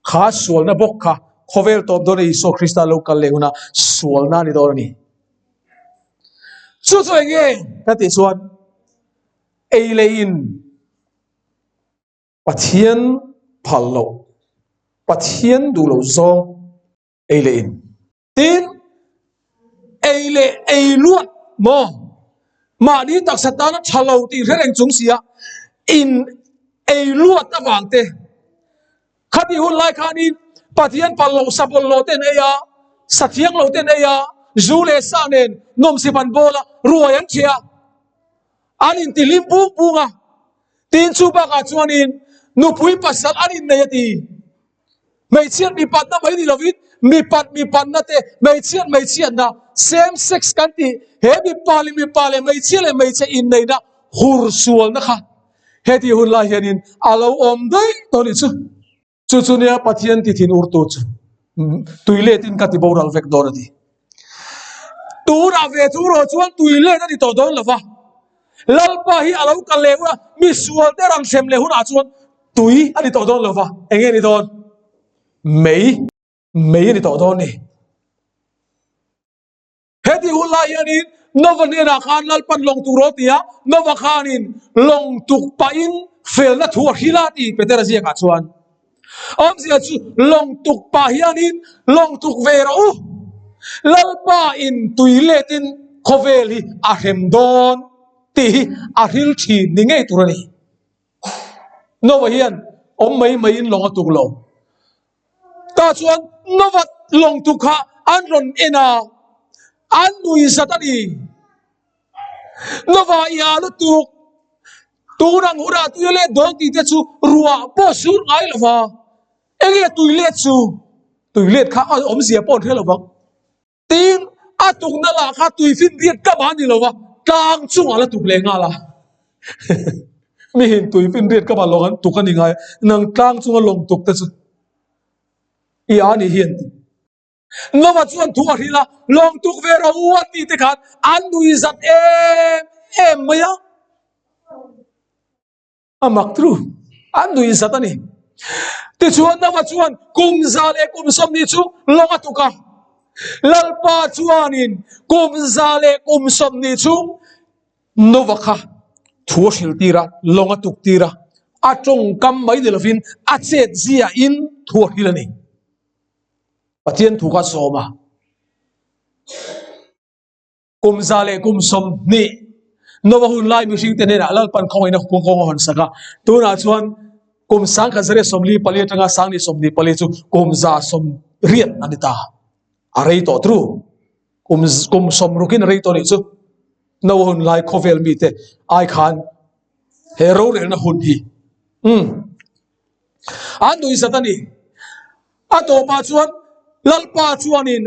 ข้าส่วนนะบกข้าขเวลตบโดนอิสุคริสต์แล้วกันเลยนะส่วนนั่นนี่โดนนี่จู่ๆเองนั่นติชวนเอเลอินปะเทียนพัลโลปะเทียนดูโลซองเอเลอินตินเอเลเอลวดมอมาดีตักสตาร์ชะลาวตีเรื่องจุงเสียอินเอลวดตะวังเตขัดหุ่นไล่ขานินปะเทียนพัลโลสับโลเตนเอียสัตยังโลเตนเอียจูเลสานเนนนมสิบันโบละรวยอันเชียอันอินติลิมบุงบุงอ่ะตินชูบากาจวนินนูพุยปัสสัลอันอินเนยตีไม่เชียนมีปันนะไม่ดีลวิดมีปันนะเตไม่เชียนนะ same sex กันตีเฮมีปาลิไม่เชียนอินเนยนะฮูร์สวลนะคะเฮที่หุ่นลายเฮนินอาลาวอมได้ตอนนี้จู่เนี่ยปัจจัยที่ทินอุรตุจูตุยเลตินกัติบอรัลเวกดอร์ดีตูราเวทูโรจวนตุยเลนั่นตัวโดนละวะลัลปะฮีอาลาวกันเลวะมิสวลเดรังเซมเลหุนอาจวนตุยอันนี้ตัวโดนละวะเองนี่โดนไม่นี่ตัวโดนนี่เฮติหุ่นลายนี่นวันนี้ราคาลัลปันลงตุโรติยะนวคานินลงตุกปะอินเฟลนัทหัวฮิลาตีเปเตอร์เซียกัจวนอมเสียจูลงตุกปะฮิอานินลงตุกเวราอูลัลปะอินตุยเลตินโคเวลีอาเฮมดอนตีอาฮิลชีนิเงตุรนีนวเฮียนไม่อินลงตุกลงตาชวนนวัดลงตุกะอันรอนเอนาอันดุยสัตนีนวายาลุตุกตูนังหุระตุยเลดอนตีเตจูรัวปอสูร์ไงล่ะวะเอ็งตุยเลจูตุยเลข้าอมเสียปอนเท่าไหร่วะตีนอาตุกนั่นละข้าตุยฟินเรียดกับมันนี่ล่ะวะกลางจุงอะไรตุกเลงอะไรไม่เห็นตุยฟินเรียดกับมันลงกันตุกกันยังไงนังกลางจุงลงตุกแต่สุดอีอันนี้เห็นนวัดส่วนทัวร์ที่ละลงตุกเวราวันนี้เด็กขัดอันดูอิสัตเอ็มไหมอะอามักทรูอันดูอิสัตนี่ติชวนนวัดส่วนกุมซาเลกุมสมนิจูลงตุกะลัลปาชวานินกุมซาเลกุมสมนิจูนวะค่ะทัวร์ชิลตีระลงตุกตีระอาจงกำไม่เดลฟินอาเจดเซียอินทัวร์ฮิลนี่ปะเทียนถูกกัดโซมากุมซาเลกุมสมนี่นวหุ่นไล่มิชิงเตเนน่ะลัลปันคงไอ้นักคงหันสักตัวน่ะชวนกุมสังขันเสร็จสมลีปลีจังสังนี่สมลีปลีจูกุมซาสมเรียนอันนี้ตาอะไรต่อทรูกุมสมรุกินอะไรต่อนี่จูนวหุ่นไล่โคเวลมีเตไอคันเฮโร่เรื่องหุ่นฮีอันดูอิสตันนี่อันตัวปัจจุบันลัลปาชวานิน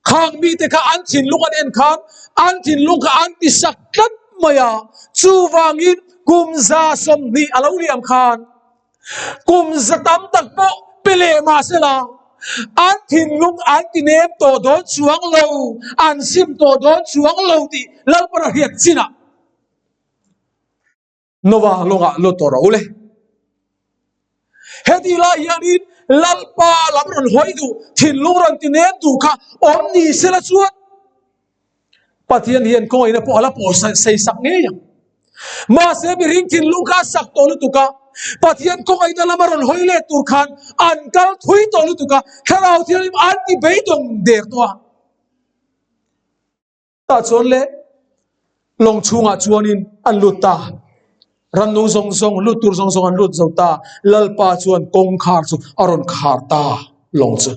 ข้างมีแต่ข้าอันทินลุงอันเอ็นข้างอันทินลุงข้าอันติสักกัดมายาชูวางินกุมซาสมนีอาลาวเลียมข้างกุมสตัมตักโปเปเลมาเสลาอันทินลุงอันติเนมโตโดนชวงโลอันซิมโตโดนชวงโลตีลัลปะเฮียสินะโนวาลงอ่ะโลตอร์โอเลเฮดิลาเฮียนินลัลปาลับรันหอยดูทินลุงรันติเนมดูค่ะอมนี่เสละชวนปะเทียนเฮียนคงไอ้เนี่ยพอละพอใส่สักเงี้ยมาเสบิริงทินลุงข้าสักโตลุตุกะปะเทียนคงไอ้เนี่ยละมารันหอยเล่ตุรคันอันกัลทุยโตลุตุกะแค่เราเทียนอันที่เบยดงเด็กตัวตาชวนเล่ลงชูงาชวนินอันลุตตารันนูซงลุตุรซงอันลุตเจ้าตาลัลปาชวนกงคาร์สุอารอนคาร์ตาลงจุ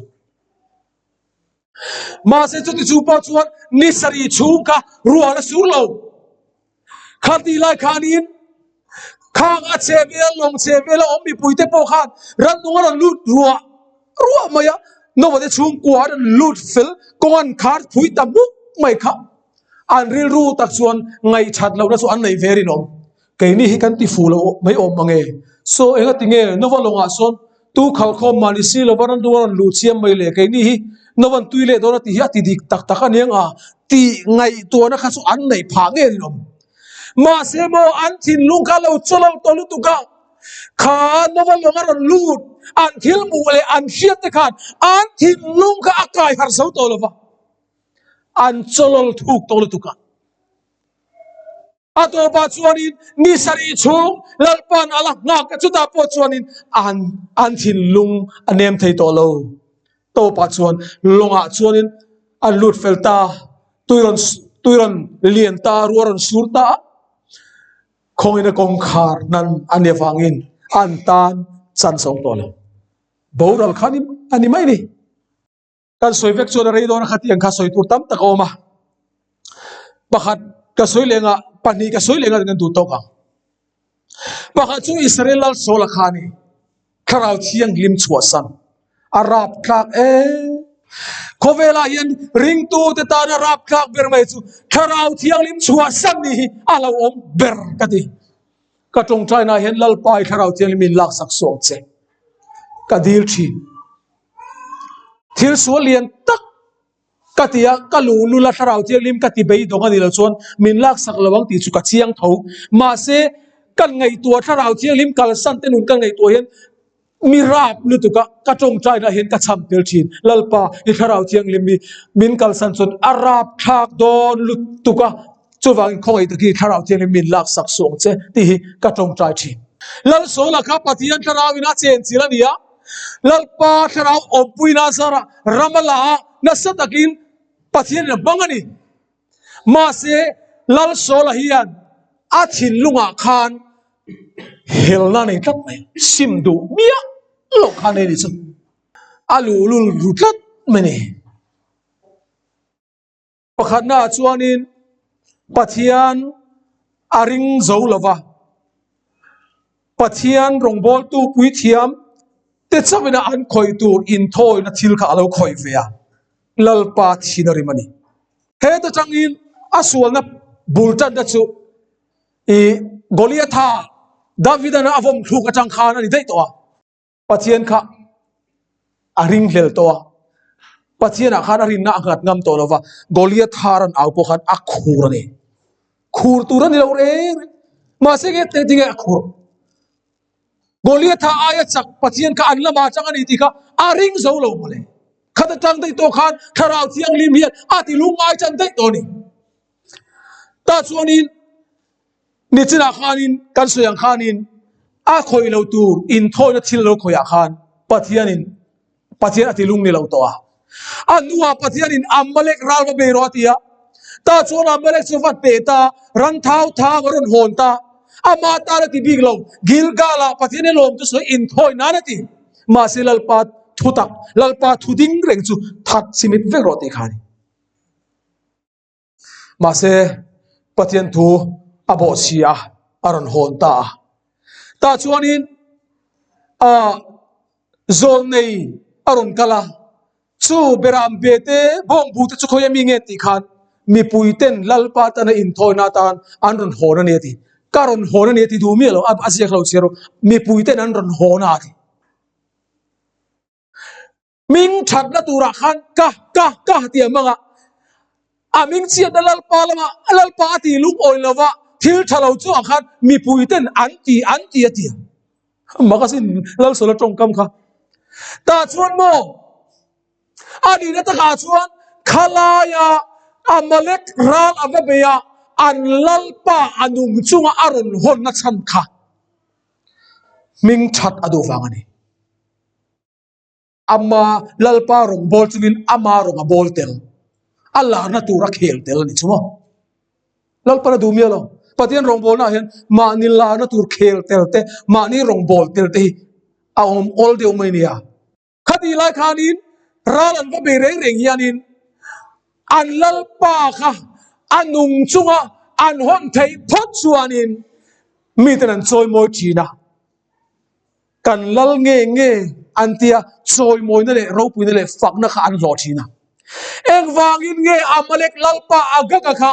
มาเสจุดจูปชวนนิสรีชูกะรัวละสูโลขัดดีไลขานินข้างอาเชเวลลงเชเวลอมมีปุยเตโปขันรันนูรันลุดรัวมายะนวันนี้ชูงกวาดลุดฟิลกอนคาร์ปุยตามุกไม่ค่ะอันริลรูตักชวนไงชัดเราละส่วนอันไหนเวรินอม cái ni hi kan ti fu lo mai om mange so enga tinge novalonga son tu khalkhom malisi lobaran duan lu chiam mai le cái ni hi novan tuile dona ti hi ati dik tak tak anianga ti ngai to na kha su an nei pha nge rom ma se mo an thin lung kha lo cholo tolu tu ka kha novalonga ron lut an thil mu le an hiat te khan an thin lung kha akai har so to lova an cholo thuk tolu tu ka ato pa chuanin ni sari chung lalpan ala ngak ka chuta po chuanin an thin lung anem thei to lo to pa chuan longa chuanin an lut felta tuiron lienta ruaron surta khongina kongkhar nan ane wangin an tan chan song to lo boral khanim ani mai ni kan soivek chuan rei don khati ang kha soi tur tam takoma pakhat ka soi lenga pani ka soi lenga ngan du to ka pakhat chu Israel al sola khani kharau chiang lim chua san arab khak kovela yan ring tu te ta na rap khak ber mai chu kharau chiang lim chua san ni alo om ber kati ka tong chai na hen lal pai kharau chiang lim lak sak so che ka dil thi thil so lian tak katia kalu la tharau chiang lim kati bei donga ni lo chon min lak sak lawang ti chu ka chiang tho ma se kan ngai tua tharau chiang lim kal san te nun kan ngai tua hen mirap lu tu ka tong chai na hen ka cham tel thin lalpa i tharau chiang lim mi min kal san chon arab thak don lu tu ka chuwang khoi ta ki tharau chiang lim min lak sak song che ti ka tong chai thin lal so la kha patian tharau ina chen chilania lalpa tharau opuina sara ramala na satakin pathian na bangani ma se lal sola hian a thin lunga khan helna nei tat mai simdu mia lo khan nei chu alu lul rutlat mani pakhat na chuanin pathian aring zolova pathian rongbol tu pui thiam te chawina an khoi tur in thoi na thil kha alo khoi vea lalpa thinari mani he ta changin asual na bultan da chu e goliatha davidana avom thu ka chang khan ani dei to pathian kha aring hlel to pathian a khan arin na angat ngam to lova goliatha ran au po khan akhur ani khur turan lo re ma se ge te dinge akhur goliatha aya chak pathian kha an lama chang ani ti kha aring zo lo male khata tang dei to khan tharau chiang lim hian ati lungai chan dei to ni ta chuanin ni china khanin kan soyang khanin a khoi lo tur in thoi na thil lo khoya khan pathian ati lung ni lo to a anuwa pathianin amalek ral ba be ro atia ta chuan amalek chuwa pe ta ran thau tha ron hon ta ama ta ra ti big lo gilgala pathian lom tu so in thoi na na ti ma silal pat thutak lalpa thuding reng chu that simit ve ro ti khani ma se pathian thu abo sia aron hon ta chuanin a zol nei aron kala chu beram bete bong bu te chu khoya mi nge ti khan mi puiten lalpa ta na in thoi na tan an ron hon ani ti karon hon ani ti du mi lo ab asia khlo chero mi puiten an ron hon a ti ming that na tura khan ka ti manga aming chia dalal palama alal pa ti lung oi lova thil thalo chu akhan mi puiten anti atia magasin lal sola tong kam kha ta chuan mo ani na ta ka chuan khalaya amalek ral avabeya an lalpa anung chunga aron hon na chan kha ming that adu wangani ama lalpa rong bol chungin ama rong bol tel Allah na tura khel tel ni chumo lalpa na dumia lo pathian rong bol na hen ma ni la na tur khel tel te ma ni rong bol tel te a all de umania khati lai khanin ralan ba be reng yanin an lalpa kha anung chunga an hon thei phot chuanin mi tan choi moi china kan lal nge antia choi moi na le ro pui na le fak na kha an lo thina eng wangin nge amalek lalpa aga kha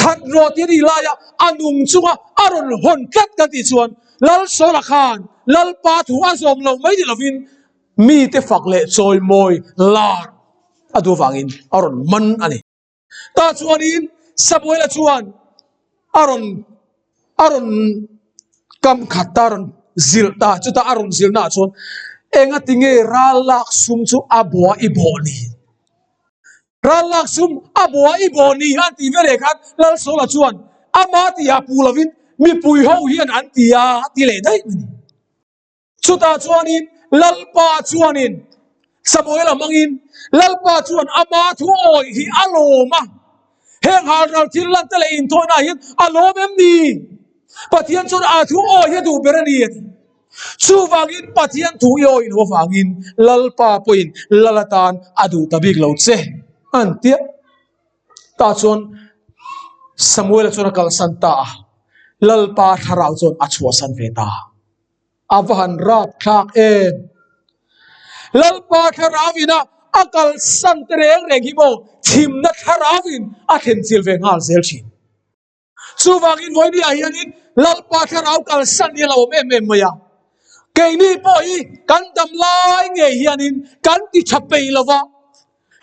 ทัดรอที่นี่ลายอันุงจุงอารอนหอนกัดกันที่ชวนลัลโซลคานลัลปาถูอาสมเราไม่ได้ละวินมีแต่ฝักเละซอยมอยลาดอดูฟังอินอารอนมันอันนี้ตาชวนอินสับเวลชวนอารอนกำขัดตารอนซิลตาจุดตาอารอนซิลน่าชวนเองติงเงราลักซุมจูอับวาอิบอนีราลักซุมอับวาอิบอนีอันที่เวรคัดลัลโซลชวนอามาติยาปูลวินมีปุยเขาเฮียนอันที่ยาที่เลได้ไหมจุดตาชวนอินลัลปาชวนอินสมัยละมังอินลัลปาชวนอามาทุโอยฮิอาโลมาเฮงหาเราที่ลันตะเลอินโทนาฮิอาโลเมมนีปะเทียนชวนอาทุโอยฮิดูเบรนีชูฟังอินปะเทียนทุโอยอินหัวฟังอินลัลปาปุยนลัลตานอดูตะบิกเหลาเซอันเตียตาชวนสมัยละชวนกัลสันตาลัลปาทาราวชวนอัชวสันเวตาอาวันราบคลากลัลปาทาราวินะอักลสันเตเรงเรงฮิโมทิมนัททาราวินอาเทนซิลเวงฮาลเซลชินสูฟังอินไว้ดีอาฮินินลัลปาทาราวกัลสันเยลาวเมมยาเกนี่ปอยกันดำลายเงียนินกันติชับเปย์ลาวะ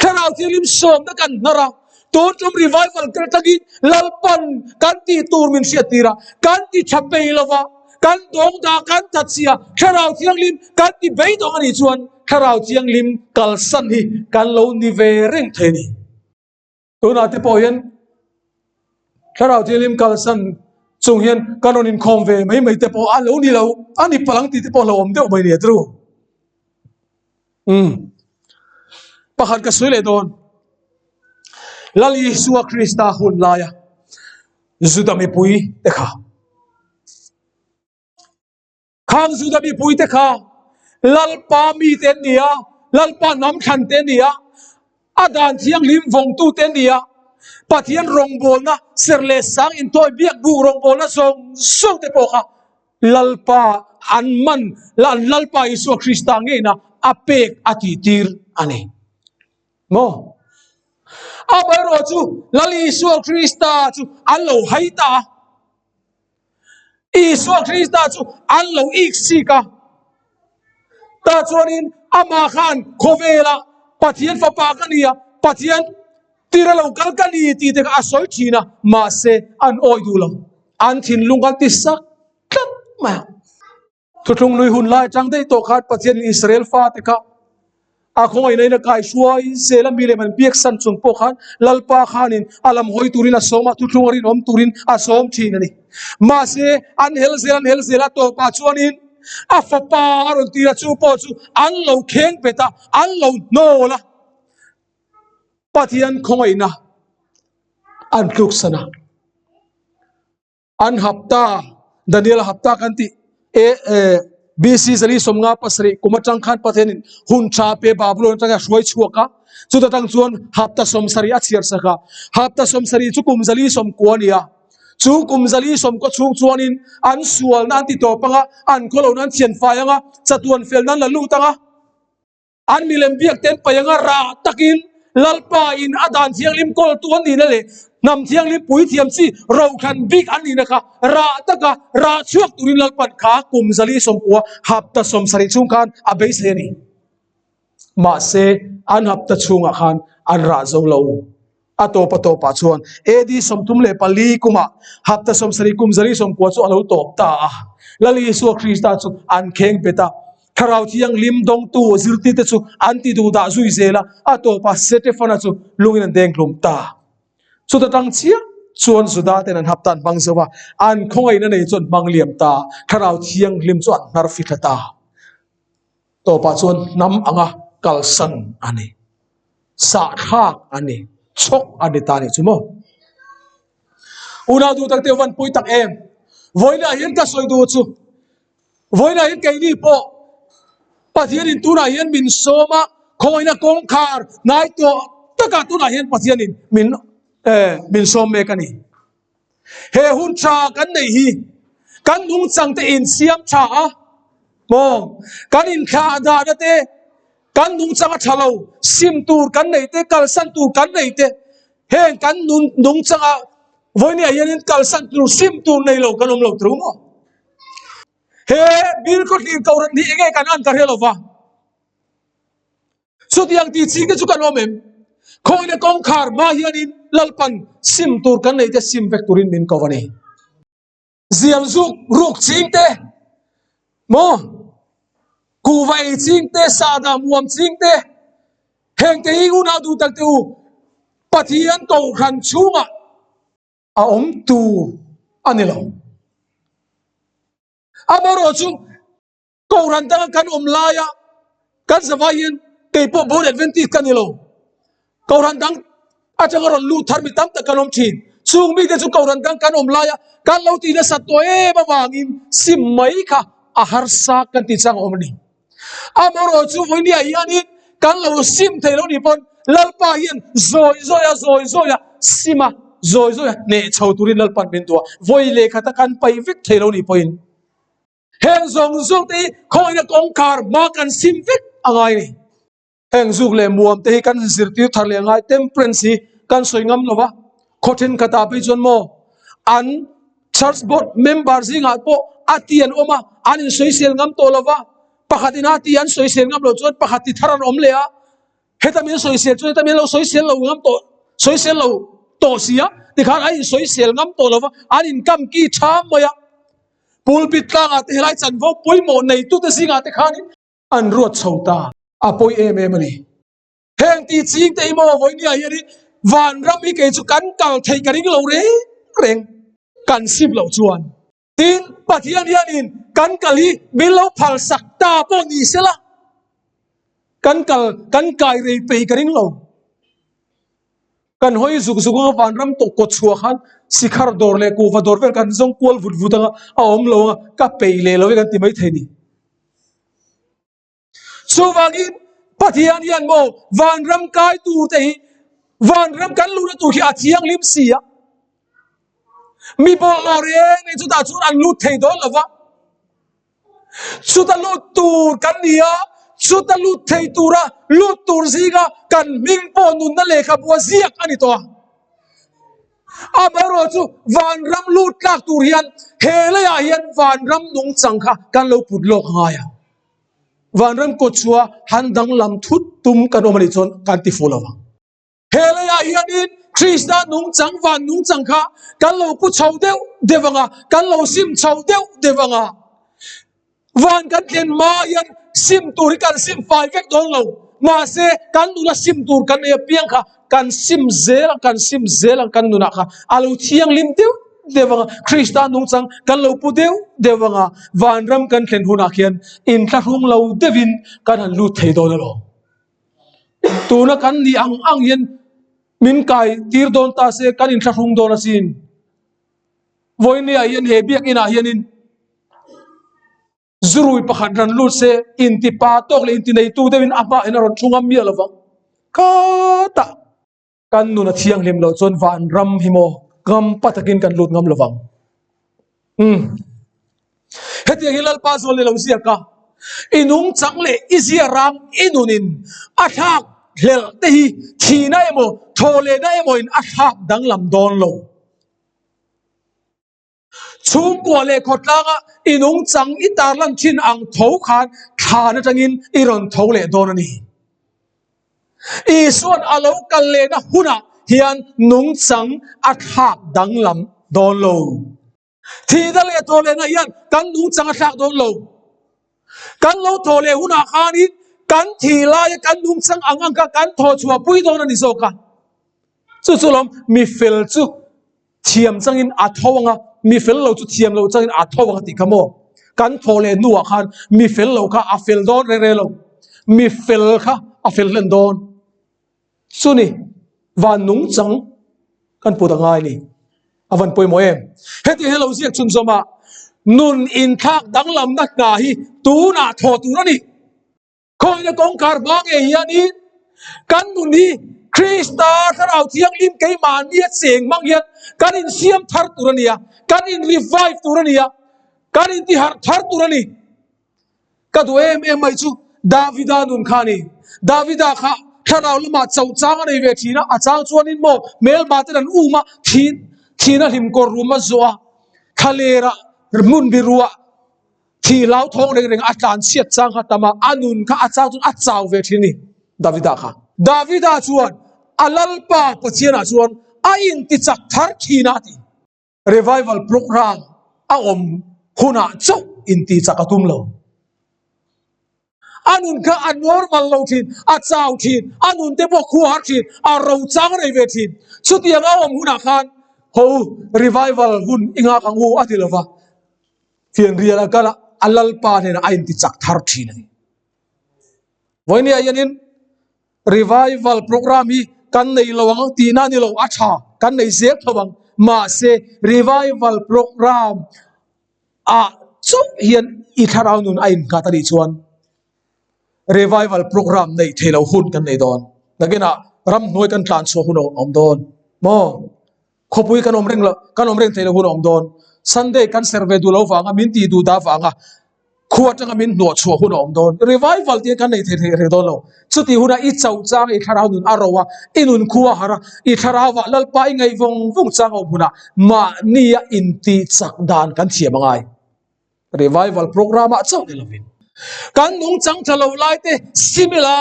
ทาราวที่ริมสมนักันนาราตัวจมรีไวฟัลกระตักิลัลปันกันติตูร์มินเสียตีระกันติชับเปย์ลาวะกันดงดากันตัดเสียทาราวที่ยังริมกันติเบย์ดงอันนี้ชวนทาราวที่ยังลิมกัลสันฮีกันโลนิเวเร่งเทนีตัวนั้นที่พอเห็นทาราวที่ลิมกัลสันจงเห็นกันโลนินคอมเวไม่แต่พออันโลนี่เราอันนี้พลังที่พอเราอมเดียวไม่เนี่ยรู้ประคันกระสุนเลยโดนลลีสัวคริสต์หุ่นลายจุดมีปุยเตะข้างจุดมีปุยเตะลัลปามีเตนเนียลัลปาน้ำขันเตนเนียอาดานเทียงลิมฟงตูเตนเนียปะเทียนรงโบนะเสรเลสังอินทอยเบียกบูรงโบนะส่งเตปโอค่ะลัลปาอันมันลัลปาอิสุคริสต์เงนะอเปกอติติร์อันนี้โมอาบารอจูลัลอิสุคริสต์จูอัลโลไฮตาอิสุคริสต์จูอัลโลอิกซิกาตาชวนินอามาขานโคเวลาปะเทียนฟ้าปากันเนียปะเทียนตีระลงกัลกันนีตีเด็กอาศัยชีนะมาเซอันโอยดูลงอันทินลุงกันติสักกัดมาทุกทุงนุยหุ่นลายจังได้ตกขาดปะเทียนอิสราเอลฟ้าเตกะอาคงไอ้ในนักไก่ช่วยเซลมีเลมันเปียกสันจงปกขันลัลปาขานินอาลัมหอยตุรินอาสมาทุกทุงอรินอมตุรินอาสมชีนันนี่มาเซอันเฮลเซลตัวปาชวนินอาฟปาอรุณตีระจูปอจูอันเราเข่งเปตาอันเราโนละปะเทียนคงไอ้นะอันคลุกสนะอันฮับตาดานิเอลฮับตากันติบีซีสลีสมงาปัสรีกุมาจังขันปะเทนินหุ่นชาเปบาบลูนจังช่วยชัวกะจุดตั้งชวนฮับตาสมสรีอัจฉริยสกะฮับตาสมสรีจุกุมสลีสมกวนยาจูกุมสลีสมก็ชูชวนินอันสวลนั่นติโตปังะอันโคโลนั่นเชียนไฟยังะจัตวันเฟลนั่นละลูตังะอันมิเลมเบียกเต็มไปยังะราตักินลัลปาอินอดานเทียงลิมโกลตัวนี้นั่นเลยนำเทียงลิมปุ๋ยเทียมซีเราคันบิ๊กอันนี้นะคะราตักะราชวกตุรินลัลปัดขากุมสลีสมกัวฮับตาสมสรีชุงคันอเบสเลนีมาเซอันฮับตาชุงอาคันอันราจงเลวอโตปโตปาชวนเอดีสมทุมเลปลีกุมาฮับตาสมสรีกุมสลีสมกัวสุอัลอุตบตาลลีสุคริสตาสุอันเข่งเปตาคราวที่ยังลิมดงตัวซิลติเตสุอันติดูดาซุยเซลาอโตปาเซเตฟานาสุลุงอินเดงกลุ่มตาสุดตั้งเชียชวนสุดาเตนันฮับตันบังเสวะอันคงไอ้นั่นเองจนบังเหลี่ยมตาคราวที่ยังลิมจวนนารฟิกตาโตปาชวนน้ำอ่างกัลสันอันนี้สาขากอันนี้ชกอันนี้ตาเนี่ยจุโมอุณาดูตั้งแต่วันปุยตักเอ็มวันนี้เห็นก็สวยดูจุวันนี้เห็นไก่นี่พอปะเทียนินตุนาเห็นมินโซมาคอยนักกงคาร์นายตัวตะกัตุนาเห็นปะเทียนินมินโซมเมกันนี่เฮหุนชากันในฮีกันนุงจังเตอินเสียมชามองกันอินขาดาเตกันนุงจังชะเลวซิมตูกันในเตกัลสันตูกันในเตเฮกันนุงจัง วันนี้ยันกัลสันตุซิมตูในโลกันโลตรุมเฮ้บิลก็ที่เกาหลีเองกันอันกันเฮลวะสุดยังที่สิ่งที่จุกันว่าเมมคนในกองคาร์มายันลลปันซิมตูกันในเดซิมเวกตูรินมินกวันนี้เสียงซุกรุกสิ่งเตะโมกูไว้สิ่งเตะซาดามวมสิ่งเตะเฮงเตหิกุนาดูตักตูปฏิยันโตขันชูงะอาอมตูอันนี้เราอาบารอจูกูรันตังกันลายะกันสบายนเก็บพวกบุญเอเวนติกันนี่เรากูรันตังอาจจะกรลูทาร์มิตัมตะกันชีนซูงมีเดจูกูรันตังกันลายะกันเราตีเดสัตว์บางวันสิไม่ค่ะอาหารสักกันติดจังอมนี่อาบารอจูวันนี้ยันนี่กันเราซิมเทโลนี่ปนลลปายันโซยซิมาโซยเนี่ยชาวตุรินลลปันเป็นตัววัยเล็กตะกันไปวิกเทโลนี่ปนเฮงซงที่คอยนักองคาร์มากันซิมฟิกอะไรนี่เฮงซุกเลมัวมที่กันสิร์ติทะเลง่ายเต็มเพรนซีกันสวยงามเลยวะโคตินกตาไปจนโมอันชัร์สบอร์ดเมมเบอร์ซิงอาโปอาตียนออกมาอันนี้สวยเสียงงามตัวเลยวะปกตินาตียนสวยเสียงงามเราจนปกติทารันอมเลยอะเฮตามีสวยเสียงจนเฮตามีเราสวยเสียงเรางามตัวสวยเสียงเราโตเสียที่ขาดไอ้สวยเสียงงามตัวเลยวะอันนี้กำกี้ช้ำมายะปูลปิดกลางอาทิตย์ไรจันทร์ปุยโมในตุตสิงอาทิตย์ขานี้อันรวดชาวตาอาปุยเอเมมันนี่เฮงตีจิงเตยโมวันนี้ยันนี่วันรำมีเกจุกันกัลเทกันนี่เราเร่งกันสิบเราจวนทีนปัจจัยยันกันกัลฮีมิลเราพัลสักตาปนีเสละกันไกเรย์ไปกันนี่เรากันหอยสุกวันรำตกกดชัวขันสิคาร์ดอร์เล็กว่าดอร์เวลกันจงกวลวุดงเอาอมลงกับเปย์เลยเรากันที่ไม่เท่นี่สุวากินปฏิญาณยันโมวันรำกายตูเตยวันรำกันลูนตูที่อาทิยังลิมเสียมีบอลเรนในจุดจุดอันลูเทดอลละวะจุดลูตูกันเนี่ยจุดลูเทตูระลูตูซิกากันมิงปอนุนนั่นเลยครับว่าเสียกันนี่ตัวอาบารอจูวันรำลูดลักตูเรียนเฮเลยอายันวันรำนุ่งสังขะกันเราพูดโลกหายวันรำกดชัวหันดังลำทุดตุมกันออกมาในจนกันติฟูลาวเฮเลยอายันอินคริสต์นุ่งจังวันนุ่งจังขะกันเราพูดชาวเดียวเดวังะกันเราซิมชาวเดียวเดวังะวันกันเห็นมายันซิมตูริกันซิมไฟเวกโดนเรามาเสกันดูละซิมตูรกันเนี่ยเพียงค่ะกันซิมเซลกันดูนะคะอาลูเทียงลิมเดียวเดวังคริสต์นุ่งจังกันเราพูดเดียวเดวังวันรำกันเห็นหุนักยันอินทรุ่งเราเดวินกันลูเทโดนเราตัวนักกันนี่อังยันมินไก่ตีร์โดนตาเสกันอินทรุ่งโดนสินวันนี้ยันเฮบีกินอายันินจรุยประคันรันลูเซอินติปาตอกเลยอินติในตู้เดวินอับะเอ็นรอนชุงอามีอะไรฟังกาตากันนุนัทยังเห็นเราจนวันรำหิโมกำปัตกินกันลุดงำละฟังเฮติฮิลลปาโซเลเราเสียกะอินุงจังเลอิเซียรังอินุนินอัฐากเลลเตฮีทีน่าเอโมโทเลน่าเอโมอินอัฐากดังลำดอนโลชุมกัวเลขดลางะอินุงจังอิตาลันชินอังทาวขานขานจังอินอิรอนทาวเลโดนนี่อีส่วนอาลูกันเลนะหุนะเฮียนนุ่งจังอัฐากดังลำดอนโลที่ทะเลโทเลนะเฮียนกันนุ่งจังอัฐากดอนโลกันโลโทเลหุนะขานิกันทีลายกันนุ่งจังอังกันโทชัวปุยโดนนี่โซกันสุดๆลมมีฟิลจุเทียมจังอินอัฐวงะมีฟิลเราจุเทียมเราจังอินอัฐวงะติขโมกันโทเลนัวขันมีฟิลเราค่ะอัฟิลโดนเรเรามีฟิลค่ะอัฟิลเลนโดนสุนี่วันนุ่งจังกันพูดง่ายนี่อวันป่วยโมเองเฮติเฮเราเสียชุนสมานุนอินทักดังลำนักนาฮีตูน่าโทตูนั่นนี่คอยจะกองการบ้างเอียนี่กันนุนนี่คริสต์ถ้าเราเที่ยงลิมเกยมาเนี่ยเสียงมังยันกันอินเสียมทาร์ตูนี่กันอินรีไวฟ์ตูนี่กันอินที่ฮาร์ทาร์ตูนี่กันตัวไม่จูดาวิดานุนขานี่ดาวิดาข้าถ้าเราละหมาดเจ้าจ้างในเวทีนะอาจารย์ชวนนินโมเมลบาตนันอูมา ทีน่ะหิมกอรุมาจัวทะเลระมุนบิรัวที่เล้าท้องเร่งๆอาจารย์เสียดจางขัดตมาอานุนข้าอาจารย์จนอาจารย์เวทีนี้ดาวิดาค่ะดาวิดาชวนอัลลปาปเชียนาชวนอินติจักทาร์ขีนาทีrevival program อาอมหุนาเจ้าอินติจักตุมโลอานุนข้าอันวอร์มันโลทินอาจารย์ทินอานุนเตปคูฮาร์ทินอาเราจังในเวทีสุดยังอาอมหุนาขันโฮ revival หุนอิงาคังหูอาทิลวะเพียงเรียลกันละอัลลปาเนี่ยอินติจักทาร์ขีนาทีวันนี้ยันนิน revival program นี้กันในระหว่างตีน่าในระหว่างอาชากันในเสียระหว่างมาเซ revival program จุดเห็นอีทาราวนุนไอ้กัตริชวน revival program ในเทเลหุ่นกันในดอนนักเนะรำนวยกันทานโซหุ่นอมดอนมอขบุยกันอมเร่งละกันอมเร่งเทเลหุ่นอมดอน Sunday กันเซอร์เวดูเลาฟังมินตีดูดาฟังขวดจังมินหนวดชัวหุ่นอมดอน revival ที่กันในเทเลดอนเราสุดที่หุ่นอีเจ้าจ้างอีทาราวนุนอารวะอินุนขัวหาระอีทาราวะลลปาอิงไงวงจ้างอมหุ่นมาเนี่ยอินตีจักดานกันเทียบไง revival program เจ้าเดลวินกันนุ่งจังทะเลาไล่เตซิมิลา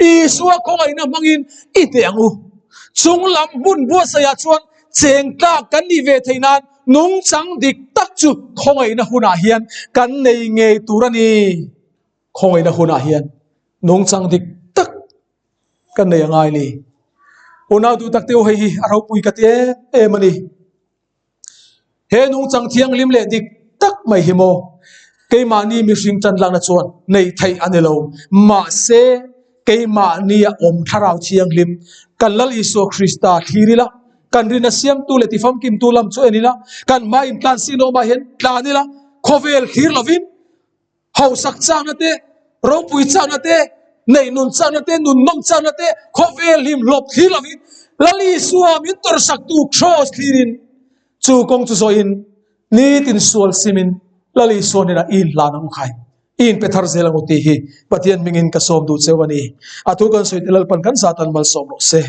อีสัวคงไอ้น้ำมังอินอีเตียงอูจุงลำบุญบัวสยามชวนเจงตากันนิเวศนานนุ่งจังดิกตักจุคงไอ้น้ำหุนาเฮียนกันในเงยตุรนีคงไอ้น้ำหุนาเฮียนนุ่งจังดิกตักกันในยังไงนี่อุณาดูตักเตียวให้เราปุยกัดเอมันนี่เฮนุ่งจังเทียงลิมเลดิกตักไม่หิโมเกมานีมีสิ่งจันลังนัดชวนในไทยอันเดลมาเซเกมานีอมทาราวเชียงลิมกันลลิโซคริสตาทีริละกันรินาเซียมตูเลติฟัมกิมตูลัมช่วยนี่ละกันมาอินกันซิโนมาเห็นตานี่ละโคเวลฮีร์ลวินเฮาสักจางนั่นเตเราปุยจางนั่นเตในนุนจางนั่นเตนุนนงจางนั่นเตโคเวลฮิมลบฮีร์ลวินลลิสัวมินตรสักตูโชสฮีรินจูกงจูโซอินนี่ตินสวลซิมินlali sone na in la nang khai in pe thar zela ngoti hi patian mingin ka som du chewani atu kan soi telal pan kan satan mal som ro se